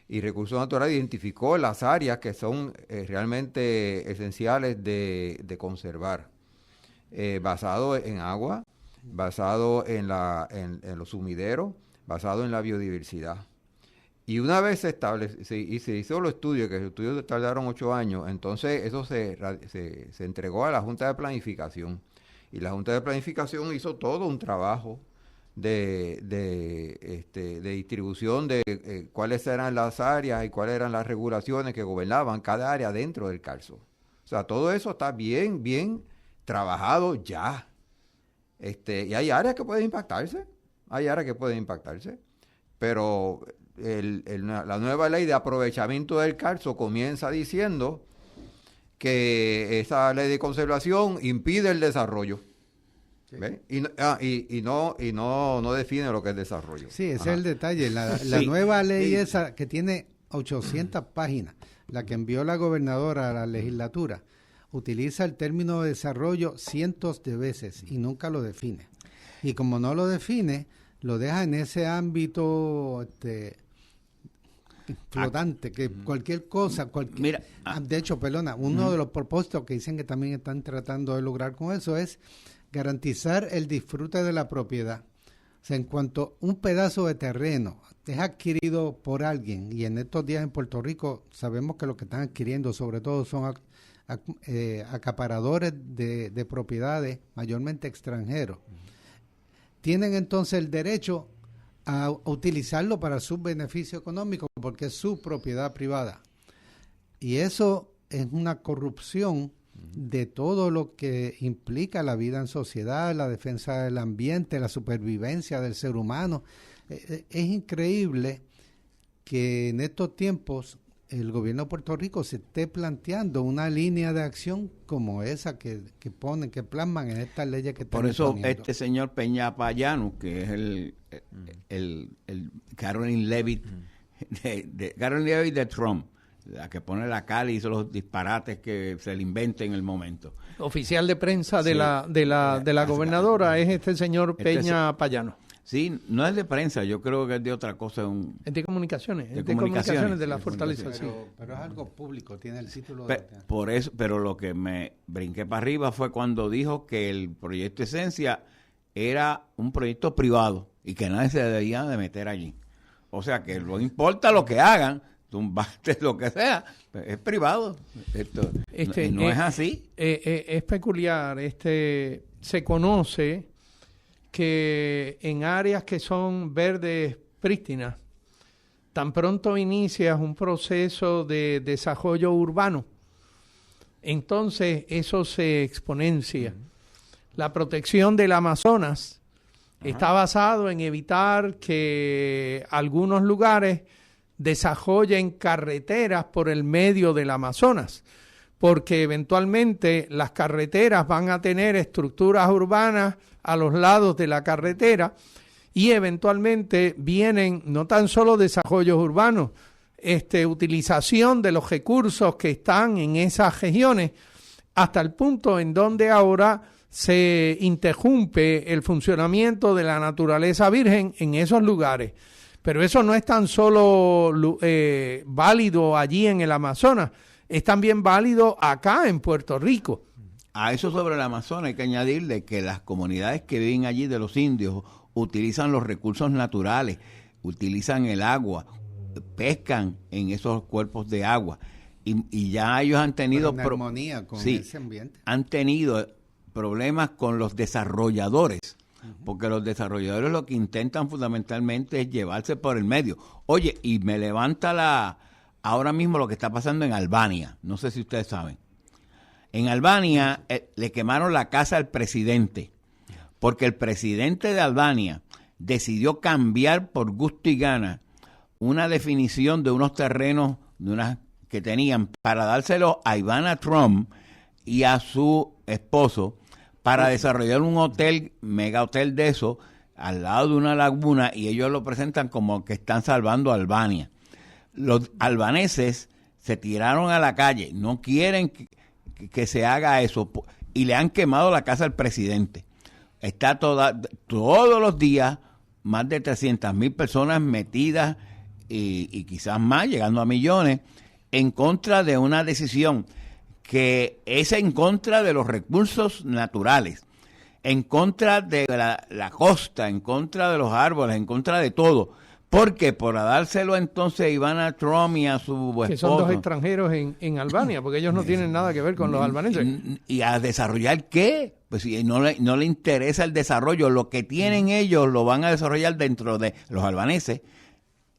Y Recursos Naturales identificó las áreas que son realmente esenciales de conservar, basado en agua, basado en los sumideros, basado en la biodiversidad. Y una vez se hizo los estudios, que los estudios tardaron 8 años, entonces eso se entregó a la Junta de Planificación. Y la Junta de Planificación hizo todo un trabajo de distribución de cuáles eran las áreas y cuáles eran las regulaciones que gobernaban cada área dentro del Carso. O sea, todo eso está bien trabajado ya. Y hay áreas que pueden impactarse. hay áreas que pueden impactarse, pero la nueva ley de aprovechamiento del Carso comienza diciendo que esa ley de conservación impide el desarrollo. ¿Ve? Y no define lo que es desarrollo. Sí, ese es el detalle. La nueva ley esa que tiene 800 páginas, la que envió la gobernadora a la legislatura, utiliza el término de desarrollo cientos de veces y nunca lo define. Y como no lo define, lo deja en ese ámbito flotante, que cualquier cosa, de hecho, perdona, uno de los propósitos que dicen que también están tratando de lograr con eso es garantizar el disfrute de la propiedad. O sea, en cuanto un pedazo de terreno es adquirido por alguien, y en estos días en Puerto Rico sabemos que lo que están adquiriendo sobre todo son acaparadores de propiedades, mayormente extranjeros, tienen entonces el derecho a utilizarlo para su beneficio económico porque es su propiedad privada. Y eso es una corrupción de todo lo que implica la vida en sociedad, la defensa del ambiente, la supervivencia del ser humano. Es increíble que en estos tiempos el gobierno de Puerto Rico se esté planteando una línea de acción como esa que plasman en estas leyes que están Por eso imponiendo. este señor Peña Payano, que es el Caroline Leavitt Caroline Leavitt de Trump, la que pone la cara y hizo los disparates que se le inventa en el momento. Oficial de prensa de la gobernadora es este señor Peña Payano. Sí, no es de prensa, yo creo que es de otra cosa. Es de comunicaciones. De comunicaciones de la Fortaleza. Pero es algo público, tiene el título. Por eso, pero lo que me brinqué para arriba fue cuando dijo que el proyecto Esencia era un proyecto privado y que nadie se debía de meter allí. O sea, que no importa lo que hagan, tumbaste lo que sea, es privado. Esto no es así. Es peculiar. Se conoce que en áreas que son verdes prístinas, tan pronto inicias un proceso de desarrollo urbano, entonces eso se exponencia. La protección del Amazonas está basado en evitar que algunos lugares desarrollen carreteras por el medio del Amazonas, porque eventualmente las carreteras van a tener estructuras urbanas a los lados de la carretera y eventualmente vienen no tan solo desarrollos urbanos, utilización de los recursos que están en esas regiones, hasta el punto en donde ahora se interrumpe el funcionamiento de la naturaleza virgen en esos lugares. Pero eso no es tan solo válido allí en el Amazonas, es también válido acá en Puerto Rico. A eso sobre el Amazonas hay que añadirle que las comunidades que viven allí de los indios utilizan los recursos naturales, utilizan el agua, pescan en esos cuerpos de agua y ya ellos han tenido armonía con ese ambiente. Han tenido problemas con los desarrolladores, porque los desarrolladores lo que intentan fundamentalmente es llevarse por el medio. Oye, y me levanta ahora mismo lo que está pasando en Albania, no sé si ustedes saben. En Albania le quemaron la casa al presidente, porque el presidente de Albania decidió cambiar por gusto y gana una definición de unos terrenos que tenían para dárselo a Ivana Trump y a su esposo para desarrollar un hotel, mega hotel de eso, al lado de una laguna, y ellos lo presentan como que están salvando a Albania. Los albaneses se tiraron a la calle, no quieren que se haga eso, y le han quemado la casa al presidente. Está todos los días más de 300,000 personas metidas y quizás más, llegando a millones, en contra de una decisión que es en contra de los recursos naturales, en contra de la costa, en contra de los árboles, en contra de todo. Porque por dárselo entonces a Ivana Trump y a su esposo, que son dos extranjeros en Albania, porque ellos no tienen nada que ver con los albaneses. ¿Y a desarrollar qué? Pues si no le interesa el desarrollo, lo que tienen ellos lo van a desarrollar dentro de los albaneses,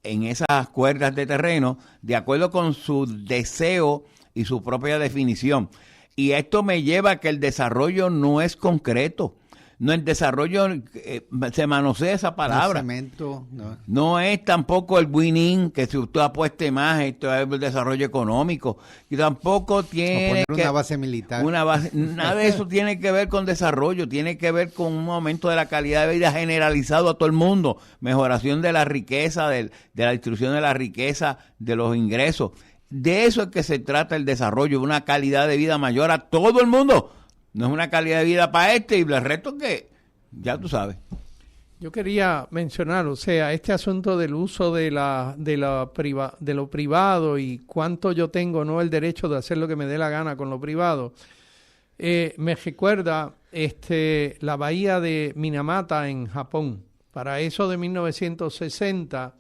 en esas cuerdas de terreno, de acuerdo con su deseo y su propia definición. Y esto me lleva a que el desarrollo no es concreto. No, el desarrollo, se manosea esa palabra. Cemento, No es tampoco el winning, que si usted apueste más, esto es el desarrollo económico. Y tampoco tiene poner una base militar. Nada de eso tiene que ver con desarrollo, tiene que ver con un aumento de la calidad de vida generalizado a todo el mundo, mejoración de la riqueza, de la distribución de la riqueza, de los ingresos. De eso es que se trata el desarrollo, una calidad de vida mayor a todo el mundo. No es una calidad de vida para y el resto que ya tú sabes. Yo quería mencionar, o sea, este asunto del uso de lo privado y cuánto yo tengo, no el derecho de hacer lo que me dé la gana con lo privado, me recuerda la bahía de Minamata en Japón. Para eso de 1960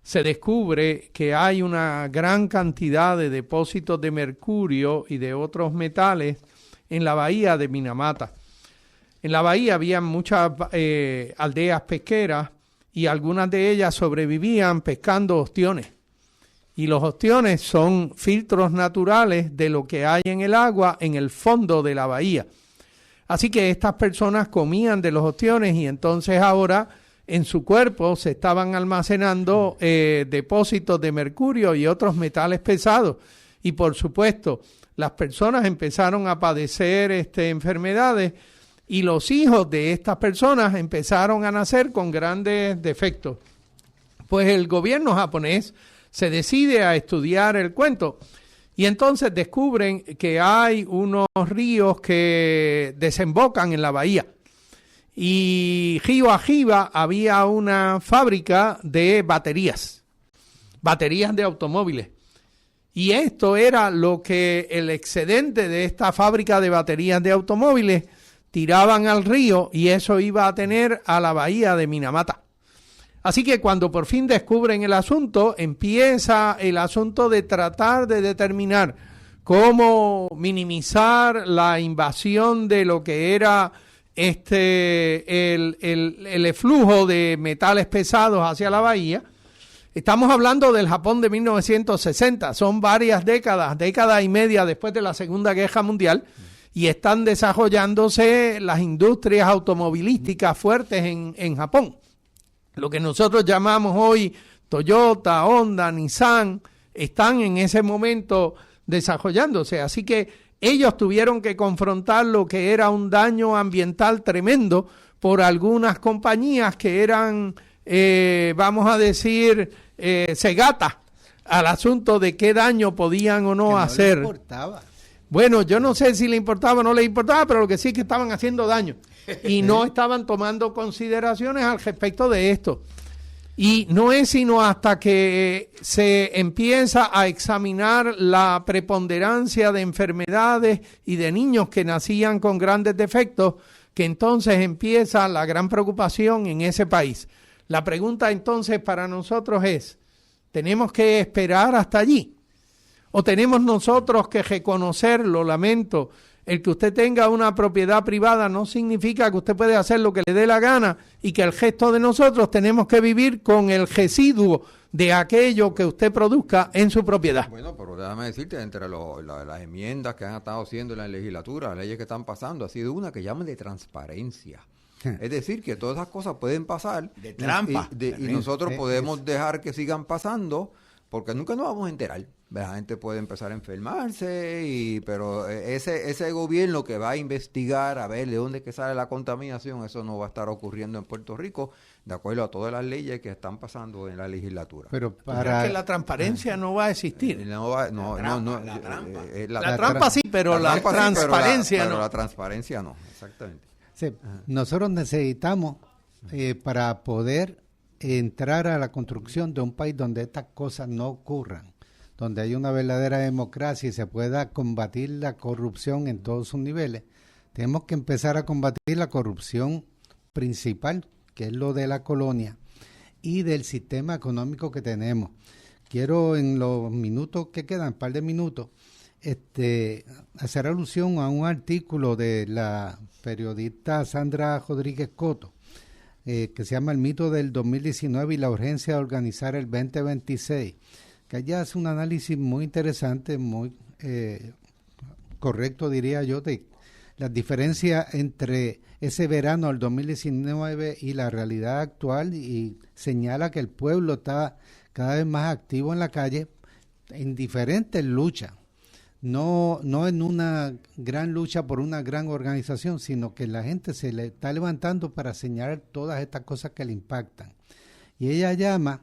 se descubre que hay una gran cantidad de depósitos de mercurio y de otros metales en la bahía de Minamata. En la bahía había muchas aldeas pesqueras y algunas de ellas sobrevivían pescando ostiones. Y los ostiones son filtros naturales de lo que hay en el agua en el fondo de la bahía. Así que estas personas comían de los ostiones y entonces ahora en su cuerpo se estaban almacenando depósitos de mercurio y otros metales pesados. Y por supuesto, las personas empezaron a padecer enfermedades y los hijos de estas personas empezaron a nacer con grandes defectos. Pues el gobierno japonés se decide a estudiar el cuento y entonces descubren que hay unos ríos que desembocan en la bahía. Y río arriba había una fábrica de baterías de automóviles. Y esto era lo que el excedente de esta fábrica de baterías de automóviles tiraban al río y eso iba a tener a la bahía de Minamata. Así que cuando por fin descubren el asunto, empieza el asunto de tratar de determinar cómo minimizar la invasión de lo que era el flujo de metales pesados hacia la bahía. Estamos hablando del Japón de 1960, son varias década y media después de la Segunda Guerra Mundial y están desarrollándose las industrias automovilísticas fuertes en Japón. Lo que nosotros llamamos hoy Toyota, Honda, Nissan, están en ese momento desarrollándose, así que ellos tuvieron que confrontar lo que era un daño ambiental tremendo por algunas compañías que eran, vamos a decir, cegatas al asunto de qué daño podían o no hacer. Le importaba. Bueno, yo no sé si le importaba o no le importaba, pero lo que sí es que estaban haciendo daño y no estaban tomando consideraciones al respecto de esto. Y no es sino hasta que se empieza a examinar la preponderancia de enfermedades y de niños que nacían con grandes defectos, que entonces empieza la gran preocupación en ese país. La pregunta entonces para nosotros es, ¿tenemos que esperar hasta allí? ¿O tenemos nosotros que reconocer, lo lamento, el que usted tenga una propiedad privada no significa que usted puede hacer lo que le dé la gana y que el resto de nosotros tenemos que vivir con el residuo de aquello que usted produzca en su propiedad? Bueno, pero déjame decirte, entre las enmiendas que han estado haciendo en la legislatura, las leyes que están pasando, ha sido una que llaman de transparencia. Es decir, que todas esas cosas pueden pasar de trampa y nosotros podemos dejar que sigan pasando porque nunca nos vamos a enterar. La gente puede empezar a enfermarse, pero ese gobierno que va a investigar a ver de dónde es que sale la contaminación, eso no va a estar ocurriendo en Puerto Rico, de acuerdo a todas las leyes que están pasando en la legislatura. Pero para que la transparencia no va a existir. La trampa sí, pero la transparencia no. Pero la transparencia no, exactamente. Sí, nosotros necesitamos para poder entrar a la construcción de un país donde estas cosas no ocurran, donde hay una verdadera democracia y se pueda combatir la corrupción en todos sus niveles, tenemos que empezar a combatir la corrupción principal, que es lo de la colonia y del sistema económico que tenemos. Quiero en los minutos que quedan, un par de minutos, hacer alusión a un artículo de la periodista Sandra Rodríguez Coto, que se llama El mito del 2019 y la urgencia de organizar el 2026, que ella hace un análisis muy interesante, muy correcto diría yo, de las diferencias entre ese verano del 2019 y la realidad actual, y señala que el pueblo está cada vez más activo en la calle en diferentes luchas. No en una gran lucha por una gran organización, sino que la gente se le está levantando para señalar todas estas cosas que le impactan. Y ella llama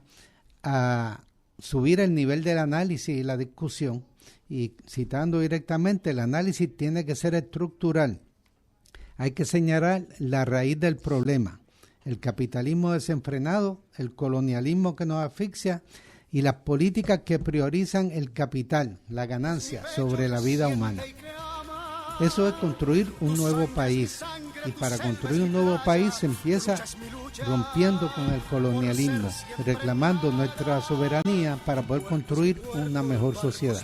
a subir el nivel del análisis y la discusión, y citando directamente, el análisis tiene que ser estructural. Hay que señalar la raíz del problema, el capitalismo desenfrenado, el colonialismo que nos asfixia y las políticas que priorizan el capital, la ganancia, sobre la vida humana. Eso es construir un nuevo país, y para construir un nuevo país se empieza rompiendo con el colonialismo, reclamando nuestra soberanía para poder construir una mejor sociedad.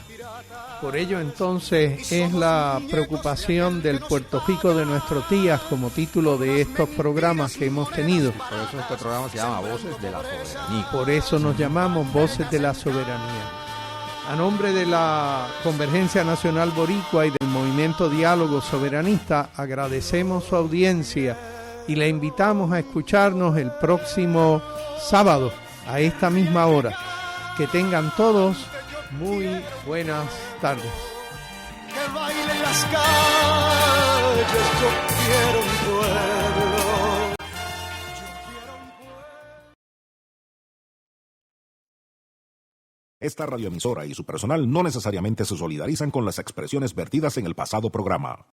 Por ello, entonces, es la preocupación del Puerto Rico de nuestros días como título de estos programas que hemos tenido. Por eso este programa se llama Voces de la Soberanía. Por eso nos llamamos Voces de la Soberanía. A nombre de la Convergencia Nacional Boricua y del Movimiento Diálogo Soberanista, agradecemos su audiencia y le invitamos a escucharnos el próximo sábado a esta misma hora. Que tengan todos muy buenas tardes. Que bailen las calles, yo quiero un pueblo. Esta radioemisora y su personal no necesariamente se solidarizan con las expresiones vertidas en el pasado programa.